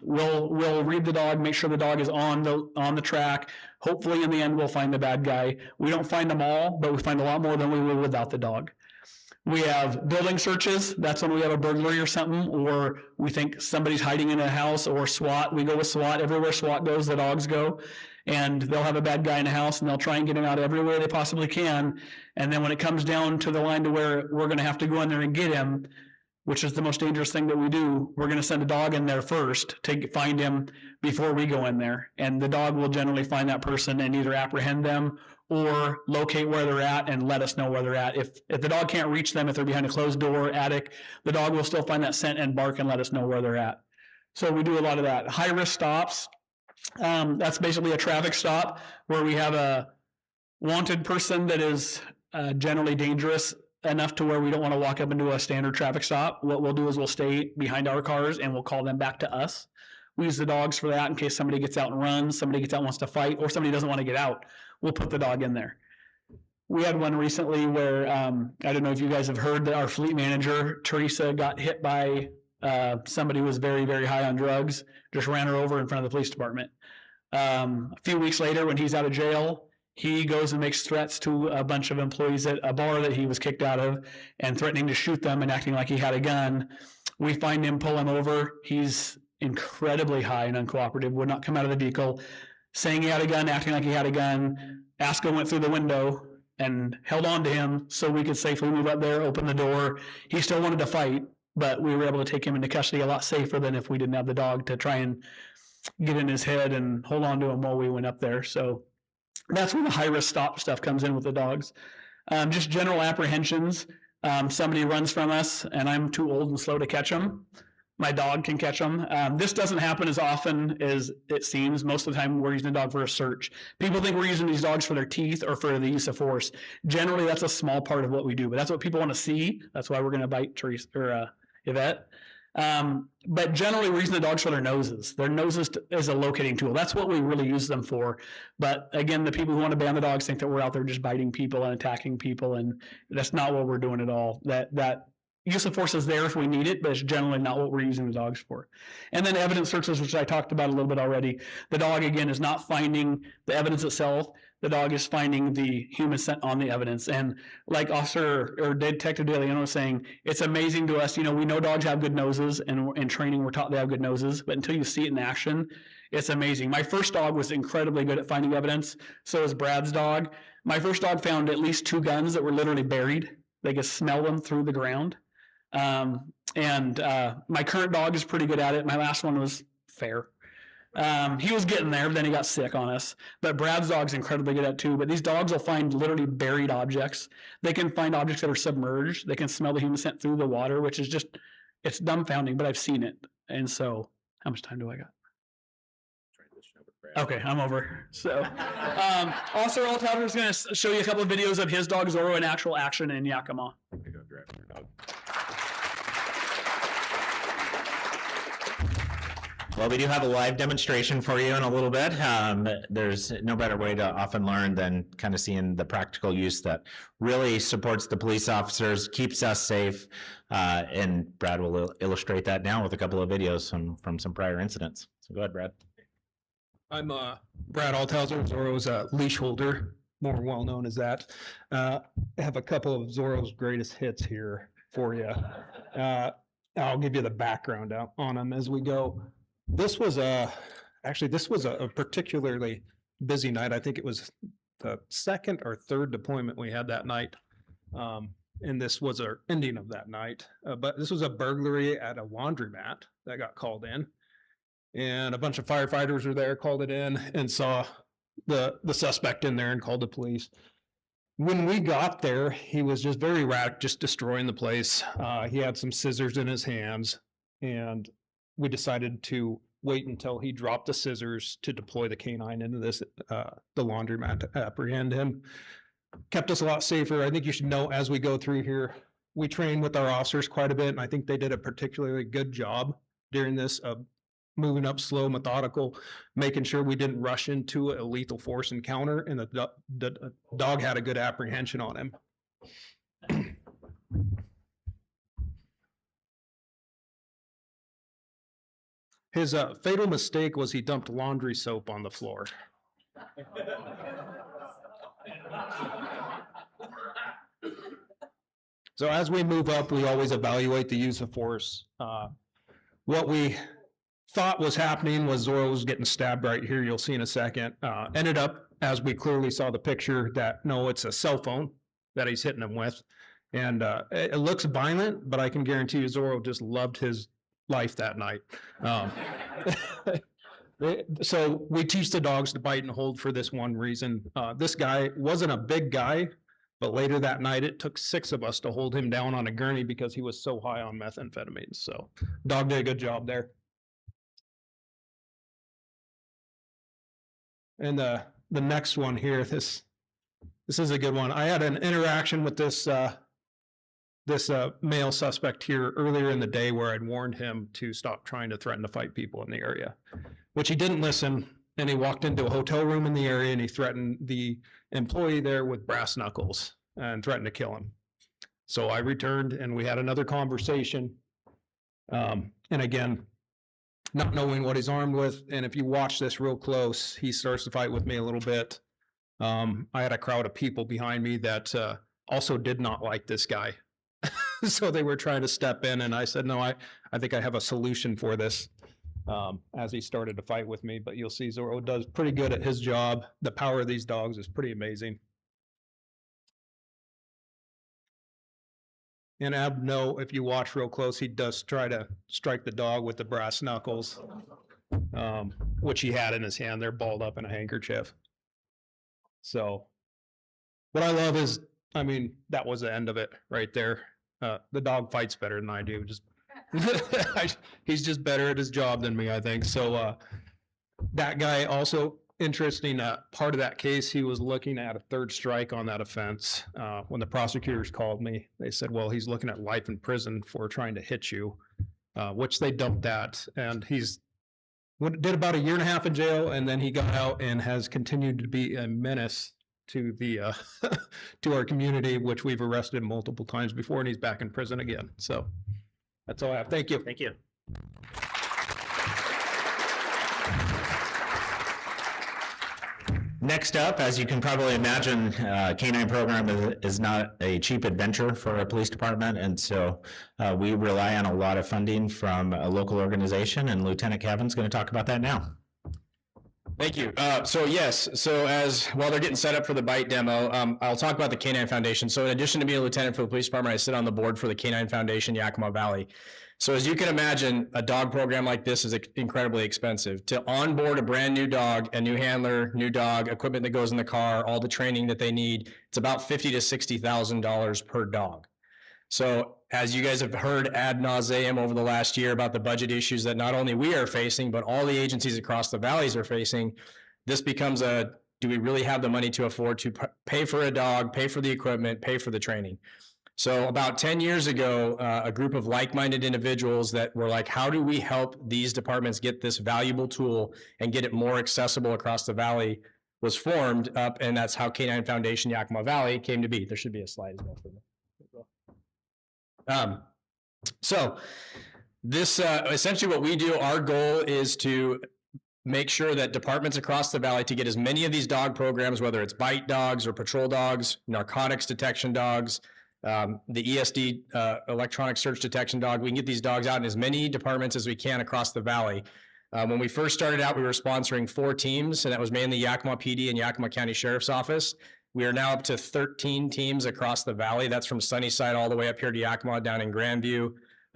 we'll read the dog, make sure the dog is on the track. Hopefully in the end, we'll find the bad guy. We don't find them all, but we find a lot more than we will without the dog. We have building searches. That's when we have a burglary or something, or we think somebody's hiding in a house, or SWAT. We go with SWAT. Everywhere SWAT goes, the dogs go. And they'll have a bad guy in a house, and they'll try and get him out everywhere they possibly can. And then when it comes down to the line to where we're going to have to go in there and get him, which is the most dangerous thing that we do, we're going to send a dog in there first to find him before we go in there. And the dog will generally find that person and either apprehend them or locate where they're at and let us know where they're at. If the dog can't reach them, if they're behind a closed door, attic, the dog will still find that scent and bark and let us know where they're at. So we do a lot of that. High-risk stops, that's basically a traffic stop where we have a wanted person that is generally dangerous enough to where we don't want to walk up into a standard traffic stop. What we'll do is we'll stay behind our cars and we'll call them back to us. We use the dogs for that in case somebody gets out and runs, somebody gets out and wants to fight, or somebody doesn't want to get out. We'll put the dog in there. We had one recently where, I don't know if you guys have heard that our fleet manager, Teresa, got hit by somebody who was very, very high on drugs, just ran her over in front of the police department. A few weeks later, when he's out of jail, he goes and makes threats to a bunch of employees at a bar that he was kicked out of and threatening to shoot them and acting like he had a gun. We find him, pull him over. He's incredibly high and uncooperative, would not come out of the vehicle, saying he had a gun, acting like he had a gun. ASCO went through the window and held on to him so we could safely move up there, open the door. He still wanted to fight, but we were able to take him into custody a lot safer than if we didn't have the dog to try and get in his head and hold on to him while we went up there. So that's where the high-risk stop stuff comes in with the dogs. Just general apprehensions. Somebody runs from us and I'm too old and slow to catch them. My dog can catch them. This doesn't happen as often as it seems. Most of the time we're using a dog for a search. People think we're using these dogs for their teeth or for the use of force. Generally, that's a small part of what we do, but that's what people want to see. That's why we're going to bite Teresa or Yvette. But generally we're using the dogs for their noses. Their noses is a locating tool. That's what we really use them for. But again, the people who want to ban the dogs think that we're out there just biting people and attacking people, and that's not what we're doing at all. That use of force is there if we need it, but it's generally not what we're using the dogs for. And then evidence searches, which I talked about a little bit already. The dog, again, is not finding the evidence itself. The dog is finding the human scent on the evidence. And like Officer or Detective DeLeon was saying, it's amazing to us. You know, we know dogs have good noses, and in training we're taught they have good noses, but until you see it in action, it's amazing. My first dog was incredibly good at finding evidence. So is Brad's dog. My first dog found at least 2 guns that were literally buried. They could smell them through the ground. My current dog is pretty good at it. My last one was fair. He was getting there, but then he got sick on us. But Brad's dog's incredibly good at it too. But these dogs will find literally buried objects. They can find objects that are submerged. They can smell the human scent through the water, which is just, it's dumbfounding, but I've seen it. And so, how much time do I got? Okay, I'm over. So, Officer Althauser is going to show you a couple of videos of his dog Zorro in actual action in Yakima. Well, we do have a live demonstration for you in a little bit. There's no better way to often learn than kind of seeing the practical use that really supports the police officers, keeps us safe, and Brad will illustrate that now with a couple of videos from some prior incidents. So go ahead, Brad. I'm Brad Althauser, Zorro's leash holder, more well known as that. I have a couple of Zorro's greatest hits here for you. I'll give you the background on them as we go. This was a particularly busy night. I think it was the 2nd or 3rd deployment we had that night. And this was our ending of that night. But this was a burglary at a laundromat that got called in. And a bunch of firefighters were there, called it in, and saw the suspect in there and called the police. When we got there, he was just very erratic, just destroying the place. He had some scissors in his hands, and we decided to wait until he dropped the scissors to deploy the canine into the laundromat to apprehend him. Kept us a lot safer. I think you should know as we go through here, we train with our officers quite a bit, and I think they did a particularly good job during this of moving up slow, methodical, making sure we didn't rush into a lethal force encounter, and the dog had a good apprehension on him. His fatal mistake was he dumped laundry soap on the floor. So as we move up, we always evaluate the use of force. What we thought was happening was Zorro was getting stabbed right here. You'll see in a second. Ended up, as we clearly saw the picture, that no, it's a cell phone that he's hitting him with. And it looks violent, but I can guarantee you Zorro just loved his life that night. So we teach the dogs to bite and hold for this one reason. This guy wasn't a big guy, but later that night it took 6 of us to hold him down on a gurney because he was so high on methamphetamine. So dog did a good job there. And the next one here, this is a good one. I had an interaction with this male suspect here earlier in the day where I'd warned him to stop trying to threaten to fight people in the area, which he didn't listen. And he walked into a hotel room in the area and he threatened the employee there with brass knuckles and threatened to kill him. So I returned and we had another conversation. And again, not knowing what he's armed with. And if you watch this real close, he starts to fight with me a little bit. I had a crowd of people behind me that also did not like this guy. So they were trying to step in and I said, no, I think I have a solution for this as he started to fight with me. But you'll see Zorro does pretty good at his job. The power of these dogs is pretty amazing. And Abno, if you watch real close, he does try to strike the dog with the brass knuckles, which he had in his hand. They're balled up in a handkerchief. So what I love is, I mean, that was the end of it right there. The dog fights better than I do. Just he's just better at his job than me, I think. So that guy also interesting. Part of that case, he was looking at a third strike on that offense. When the prosecutors called me, they said, "Well, he's looking at life in prison for trying to hit you," which they dumped that, and did about 1.5 years in jail, and then he got out and has continued to be a menace to the to our community, which we've arrested multiple times before, and he's back in prison again. So that's all I have. Thank you. Thank you. Next up, as you can probably imagine, canine program is not a cheap adventure for a police department, and so we rely on a lot of funding from a local organization, and Lieutenant Kevin's going to talk about that now. Thank you. While they're getting set up for the bite demo, I'll talk about the Canine Foundation. So in addition to being a lieutenant for the police department, I sit on the board for the Canine Foundation Yakima Valley. So as you can imagine, a dog program like this is incredibly expensive. To onboard a brand new dog, a new handler, new dog, equipment that goes in the car, all the training that they need, it's about $50,000 to $60,000 per dog. So as you guys have heard ad nauseum over the last year about the budget issues that not only we are facing, but all the agencies across the valleys are facing, this becomes do we really have the money to afford to pay for a dog, pay for the equipment, pay for the training? So about 10 years ago, a group of like-minded individuals that were like, how do we help these departments get this valuable tool and get it more accessible across the valley was formed up, and that's how Canine Foundation Yakima Valley came to be. There should be a slide as well for that. So this, essentially what we do, our goal is to make sure that departments across the valley to get as many of these dog programs, whether it's bite dogs or patrol dogs, narcotics detection dogs, the ESD, electronic search detection dog, we can get these dogs out in as many departments as we can across the valley. When we first started out, we were sponsoring 4 teams, and that was mainly Yakima PD and Yakima County Sheriff's Office. We are now up to 13 teams across the valley. That's from Sunnyside all the way up here to Yakima, down in Grandview.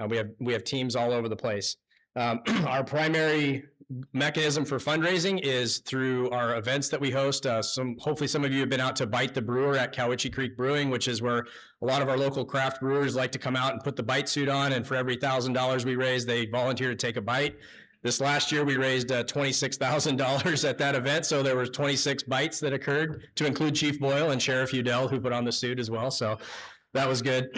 We have teams all over the place. Our primary mechanism for fundraising is through our events that we host. Hopefully some of you have been out to Bite the Brewer at Cowiche Creek Brewing, which is where a lot of our local craft brewers like to come out and put the bite suit on, and for every $1,000 we raise, they volunteer to take a bite. This last year, we raised $26,000 at that event, so there were 26 bites that occurred, to include Chief Boyle and Sheriff Udell, who put on the suit as well, so that was good.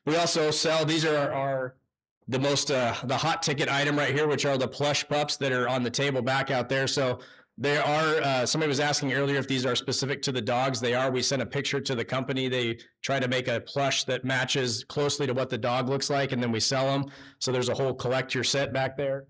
We also sell, these are the hot ticket item right here, which are the plush pups that are on the table back out there. So there are, somebody was asking earlier if these are specific to the dogs. They are. We sent a picture to the company. They try to make a plush that matches closely to what the dog looks like, and then we sell them. So there's a whole collect your set back there.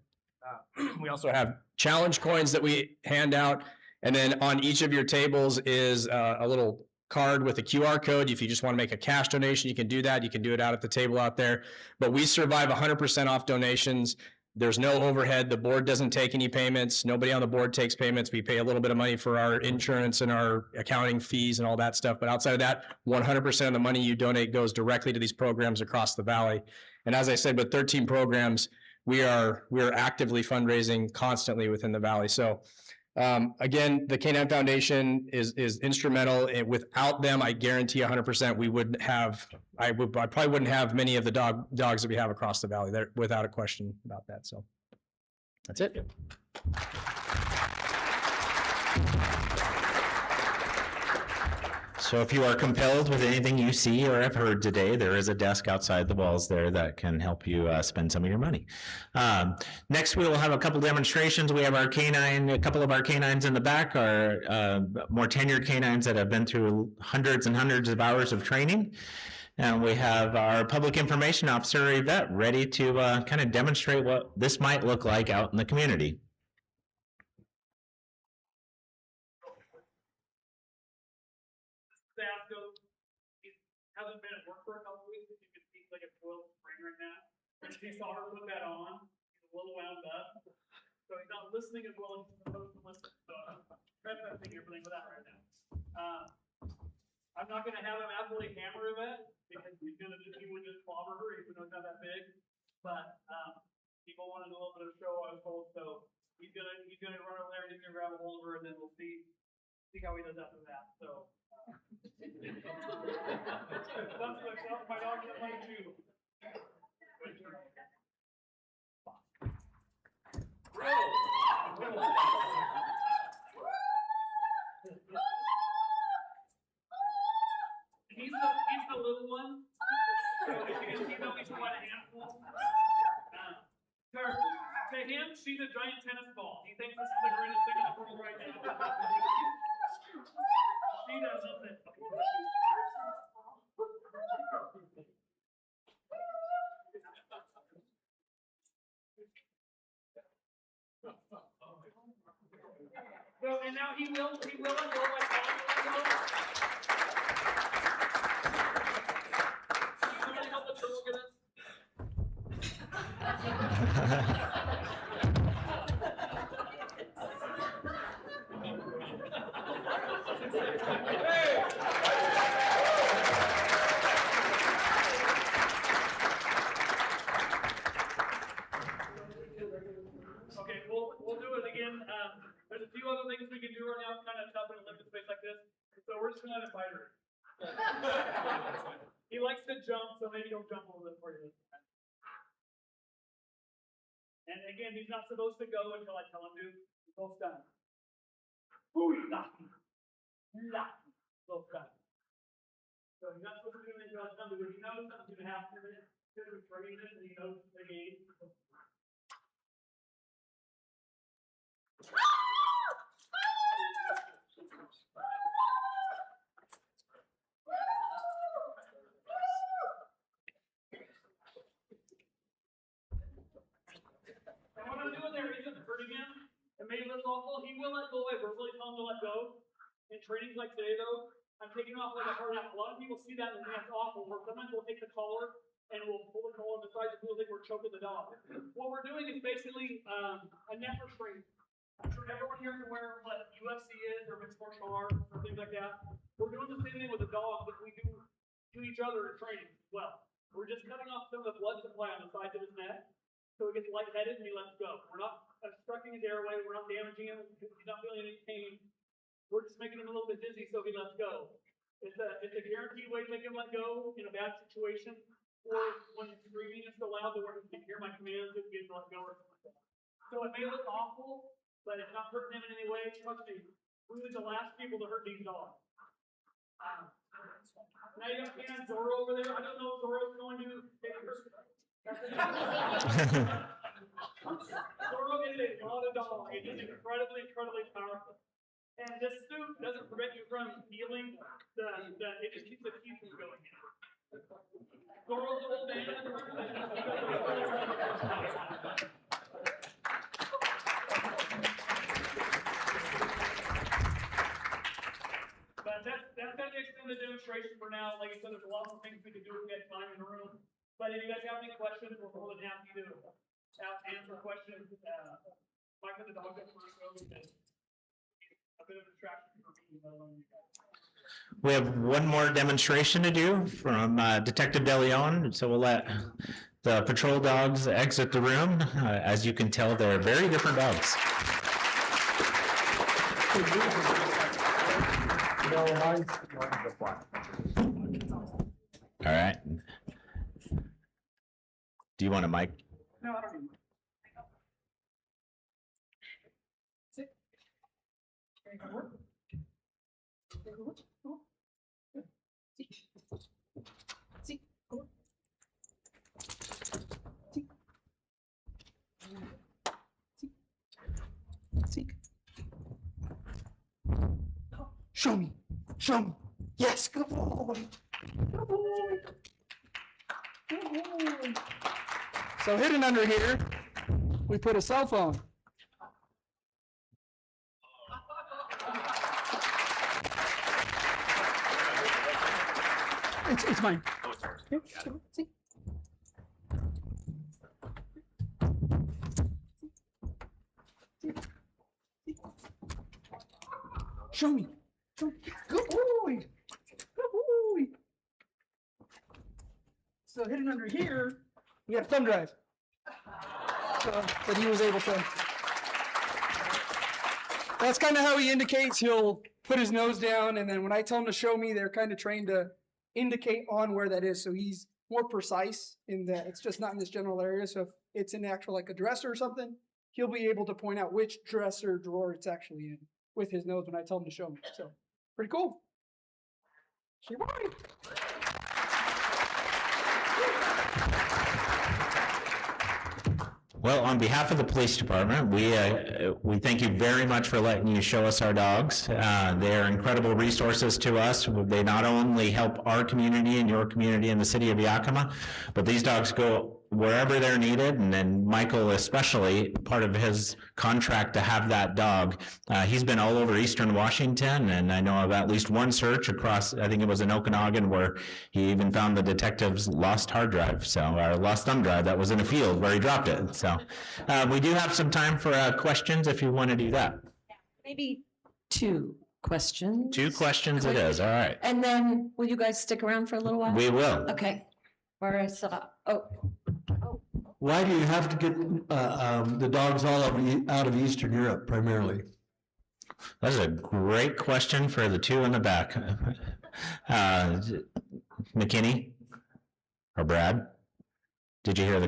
We also have challenge coins that we hand out. And then on each of your tables is a little card with a QR code. If you just want to make a cash donation, you can do that. You can do it out at the table out there. But we survive 100% off donations. There's no overhead. The board doesn't take any payments. Nobody on the board takes payments. We pay a little bit of money for our insurance and our accounting fees and all that stuff. But outside of that, 100% of the money you donate goes directly to these programs across the valley. And as I said, with 13 programs, we are actively fundraising constantly within the valley. So again, the Canine Foundation is instrumental. Without them, I guarantee 100% we wouldn't have, I probably wouldn't have many of the dogs that we have across the valley there, without a question about that. So that's it. So if you are compelled with anything you see or have heard today, there is a desk outside the walls there that can help you spend some of your money. Next, we will have a couple demonstrations. We have a couple of our canines in the back, our more tenured canines that have been through hundreds and hundreds of hours of training. And we have our public information officer, Yvette, ready to kind of demonstrate what this might look like out in the community. Hasn't been at work for a couple weeks, but you can see like a spoiled spring right now. When she saw her put that on, he's a little wound up. So he's not listening as well as he's supposed to listen. So I'm prepping everything with that right now. I'm not gonna have him absolutely hammer Yvette. because he would just clobber her, even though it's not that big. But, people wanted a little bit of show, I was told, so he's gonna run over there, and he's gonna grab a hold of her, and then we'll see how he does after that, so. My dog can play too. He's the little one. So as you can see, though, he's quite a handful. To him, she's a giant tennis ball. He thinks this is the greatest thing in the world right now. She doesn't. So, and now he will go like that. Somebody help the turtle get us. Okay, we'll do it again. There's a few other things we can do right now. It's kind of tough in a limited space like this, so we're just gonna let him fight her. He likes to jump, so maybe he'll jump a little bit for you this time. And again, he's not supposed to go until I tell him to. He's both done. Ooh, lucky. Both done. So he's not supposed to do anything until I tell him to. He knows something's gonna happen. He's gonna be training it, and he knows the game. And what I'm doing there isn't hurting him. It may look awful. He will let go. I verbally tell him to let go. In trainings like today, though, I'm taking off like a hard out. A lot of people see that and that's awful. Or sometimes we'll take the collar and we'll pull the collar on the sides and feel like we're choking the dog. What we're doing is basically a net restraint. I'm sure everyone here is aware of what UFC is or mixed martial arts or things like that. We're doing the same thing with a dog that we do to each other in training as well. We're just cutting off some of the blood supply on the sides of his neck so he gets lightheaded and he lets go. We're not obstructing his airway. We're not damaging him. He's not feeling any pain. We're just making him a little bit dizzy so he lets go. It's a guaranteed way to make him let go in a bad situation or when he's screaming is so loud that where he can't hear my commands and he gets let go or something like that. So it may look awful, but it's not hurting him in any way. Trust me, we were the last people to hurt these dogs. Now you got Zorro over there. I don't know if Zorro's going to take her. Zorro is a lot of dog. It is incredibly powerful. And this suit doesn't prevent you from healing it just keeps the teeth from going in. Zorro's an old man. But that's kind of the extent of the demonstration for now. Like I said, there's a lot more things we can do if we have time in the room. But if you guys have any questions, we're more than happy to answer questions. Mike and the dog got first go because a bit of a distraction for me, let alone you guys. We have one more demonstration to do from Detective DeLeon, so we'll let the patrol dogs exit the room. As you can tell, they're very different dogs. All right. Do you want a mic? No, I don't need one. Sit. Very good work. Very good work. Come on. Good. See. See. Come on. See. See. Come. Show me. Show me. Yes, good boy. Good boy. Good boy. So hidden under here, we put a cell phone. It's mine. Here, see? Show me. Show me. Good boy. Good boy. hidden under here, we got a thumb drive. So, that he was able to. That's kind of how he indicates. He'll put his nose down, and then when I tell him to show me, they're kind of trained to indicate on where that is. So he's more precise in that it's just not in this general area. So if it's in actual like a dresser or something, he'll be able to point out which dresser drawer it's actually in with his nose when I tell him to show me. So pretty cool. Say bye. Well, on behalf of the police department, we thank you very much for letting you show us our dogs. They are incredible resources to us. They not only help our community and your community in the city of Yakima, but these dogs go wherever they're needed. And then Michael, especially part of his contract to have that dog, he's been all over Eastern Washington, and I know of at least one search across, I think it was in Okanagan, where he even found the detective's lost hard drive, or lost thumb drive that was in a field where he dropped it. So we do have some time for questions if you want to do that. Maybe 2 questions. 2 questions it is, all right. And then will you guys stick around for a little while? We will. Okay. Why do you have to get the dogs all out of Eastern Europe primarily? That's a great question for the 2 in the back. McKinney or Brad? Did you hear the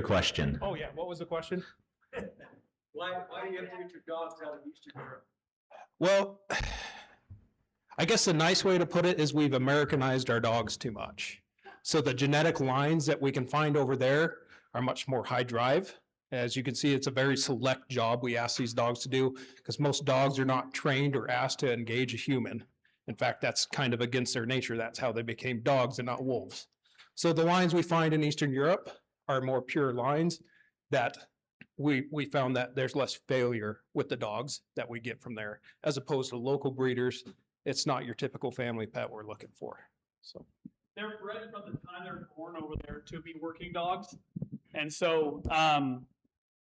question? Oh, yeah. What was the question? Why do you have to get your dogs out of Eastern Europe? Well, I guess the nice way to put it is we've Americanized our dogs too much. So the genetic lines that we can find over there are much more high drive. As you can see, it's a very select job we ask these dogs to do, because most dogs are not trained or asked to engage a human. In fact, that's kind of against their nature. That's how they became dogs and not wolves. So the lines we find in Eastern Europe are more pure lines that we found that there's less failure with the dogs that we get from there, as opposed to local breeders. It's not your typical family pet we're looking for. So They're bred from the time they're born over there to be working dogs. And so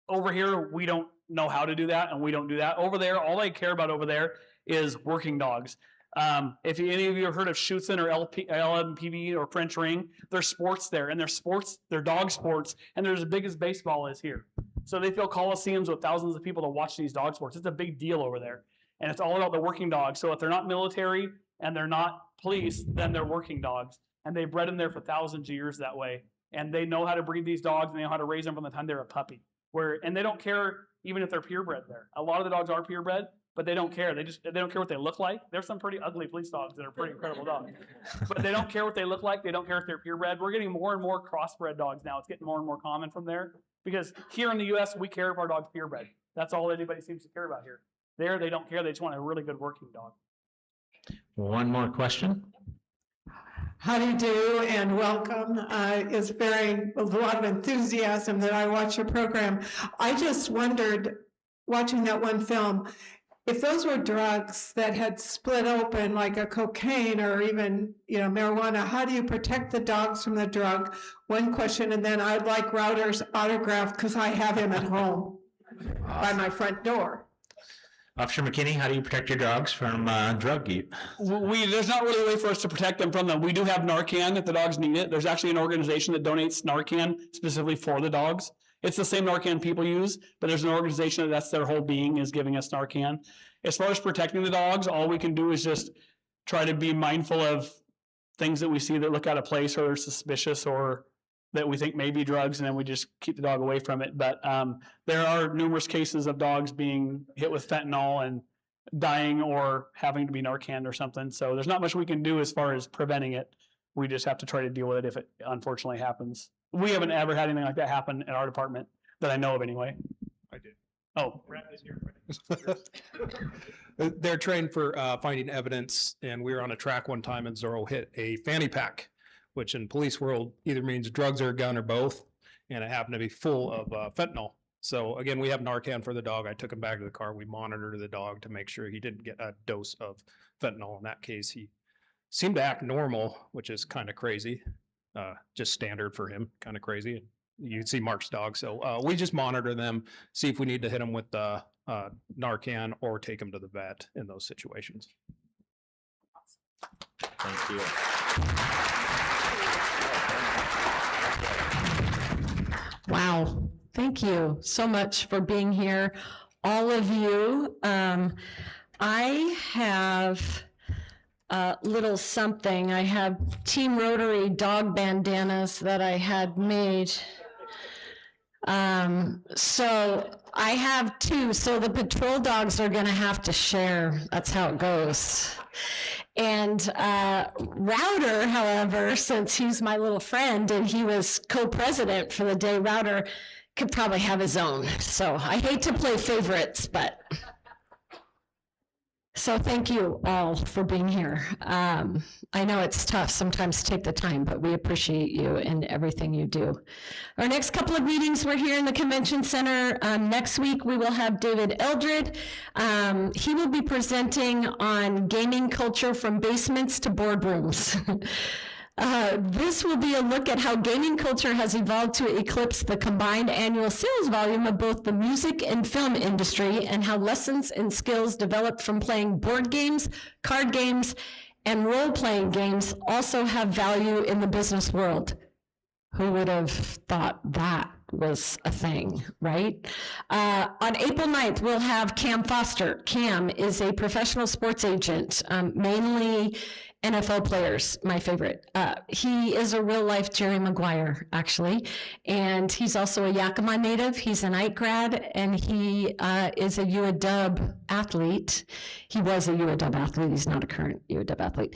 over here, we don't know how to do that, and we don't do that. Over there, all they care about over there is working dogs. If any of you have heard of Schutzen or LMPB or French Ring, there's sports there, and they're dog sports, and they're as big as baseball is here. So they fill coliseums with thousands of people to watch these dog sports. It's a big deal over there, and it's all about the working dogs. So if they're not military and they're not police, then they're working dogs, and they bred them there for thousands of years that way. And they know how to breed these dogs, and they know how to raise them from the time they're a puppy. And they don't care even if they're purebred there. A lot of the dogs are purebred, but they don't care. They don't care what they look like. There's some pretty ugly police dogs that are pretty incredible dogs, but they don't care what they look like. They don't care if they're purebred. We're getting more and more crossbred dogs now. It's getting more and more common from there, because here in the U.S., we care if our dog's purebred. That's all anybody seems to care about here. There, they don't care. They just want a really good working dog. One more question. How do you do, and welcome. It's a lot of enthusiasm that I watch your program. I just wondered, watching that one film, if those were drugs that had split open like a cocaine or even, marijuana, how do you protect the dogs from the drug? One question, and then I'd like Router's autograph because I have him at home by my front door. Officer McKinney, how do you protect your dogs from drug use? There's not really a way for us to protect them from them. We do have Narcan if the dogs need it. There's actually an organization that donates Narcan specifically for the dogs. It's the same Narcan people use, but there's an organization that's their whole being is giving us Narcan. As far as protecting the dogs, all we can do is just try to be mindful of things that we see that look out of place or are suspicious or that we think may be drugs, and then we just keep the dog away from it. But there are numerous cases of dogs being hit with fentanyl and dying or having to be Narcan or something. So there's not much we can do as far as preventing it. We just have to try to deal with it if it unfortunately happens. We haven't ever had anything like that happen in our department that I know of anyway. I did. Oh, Brett is here. They're trained for finding evidence, and we were on a track one time and Zorro hit a fanny pack, which in police world either means drugs or a gun or both, and it happened to be full of fentanyl. So again, we have Narcan for the dog. I took him back to the car. We monitored the dog to make sure he didn't get a dose of fentanyl. In that case, he seemed to act normal, which is kind of crazy, just standard for him, kind of crazy. You can see Mark's dog. So we just monitor them, see if we need to hit them with Narcan or take them to the vet in those situations. Thank you. Wow, thank you so much for being here, all of you. I have a little something. I have Team Rotary dog bandanas that I had made. So I have two, so the patrol dogs are gonna have to share. That's how it goes. And Router, however, since he's my little friend and he was co-president for the day, Router could probably have his own. So I hate to play favorites, but. So thank you all for being here. I know it's tough sometimes to take the time, but we appreciate you and everything you do. Our next couple of meetings, we're here in the Convention Center. Next week, we will have David Eldred. He will be presenting on gaming culture from basements to boardrooms. This will be a look at how gaming culture has evolved to eclipse the combined annual sales volume of both the music and film industry, and how lessons and skills developed from playing board games, card games, and role-playing games also have value in the business world. Who would have thought that was a thing, right? On April 9th, we'll have Cam Foster. Cam is a professional sports agent, mainly NFL players, my favorite. He is a real-life Jerry Maguire, actually, and he's also a Yakima native. He's an Ike grad, and he is a UW athlete. He was a UW athlete. He's not a current UW athlete.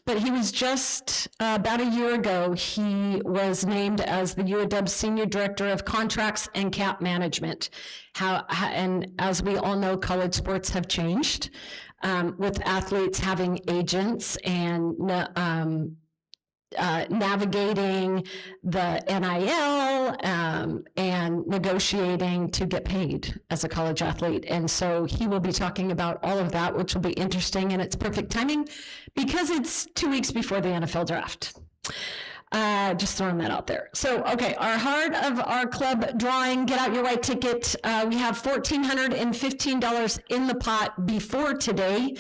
But he was just about a year ago, he was named as the UW Senior Director of Contracts and Cap Management. And as we all know, college sports have changed with athletes having agents and navigating the NIL and negotiating to get paid as a college athlete. And so he will be talking about all of that, which will be interesting, and it's perfect timing because it's 2 weeks before the NFL draft. Just throwing that out there. So, okay, our heart of our club drawing, get out your white ticket. We have $1,415 in the pot before today.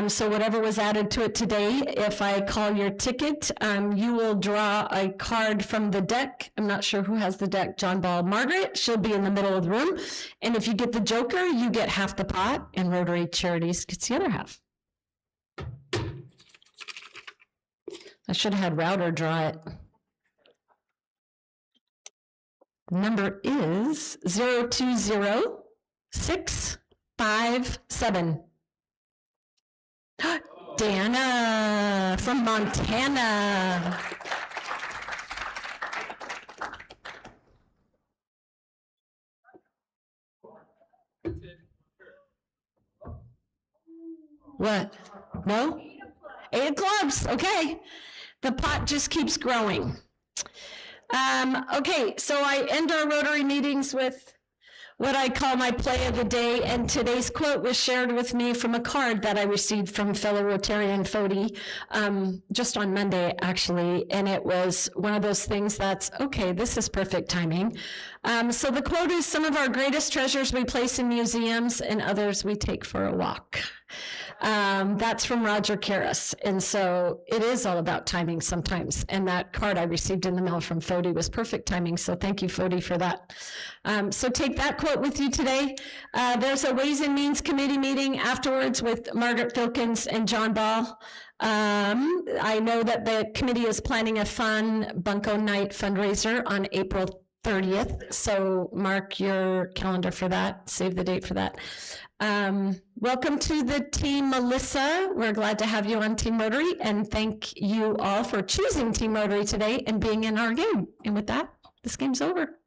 So whatever was added to it today, if I call your ticket, you will draw a card from the deck. I'm not sure who has the deck, John Ball. Margaret, she'll be in the middle of the room. And if you get the joker, you get half the pot, and Rotary Charities gets the other half. I should have had Router draw it. The number is 020657. Dana from Montana. What? No? 8 of clubs, okay. The pot just keeps growing. Okay, so I end our Rotary meetings with what I call my play of the day, and today's quote was shared with me from a card that I received from fellow Rotarian Fody just on Monday, actually, and it was one of those things that's, okay, this is perfect timing. So the quote is, some of our greatest treasures we place in museums and others we take for a walk. That's from Roger Karras. And so it is all about timing sometimes. And that card I received in the mail from Fody was perfect timing. So thank you, Fody, for that. So take that quote with you today. There's a Ways and Means Committee meeting afterwards with Margaret Filkins and John Ball. I know that the committee is planning a fun Bunko Night fundraiser on April 30th. So mark your calendar for that. Save the date for that. Welcome to the team, Melissa. We're glad to have you on Team Rotary, and thank you all for choosing Team Rotary today and being in our game. And with that, this game's over.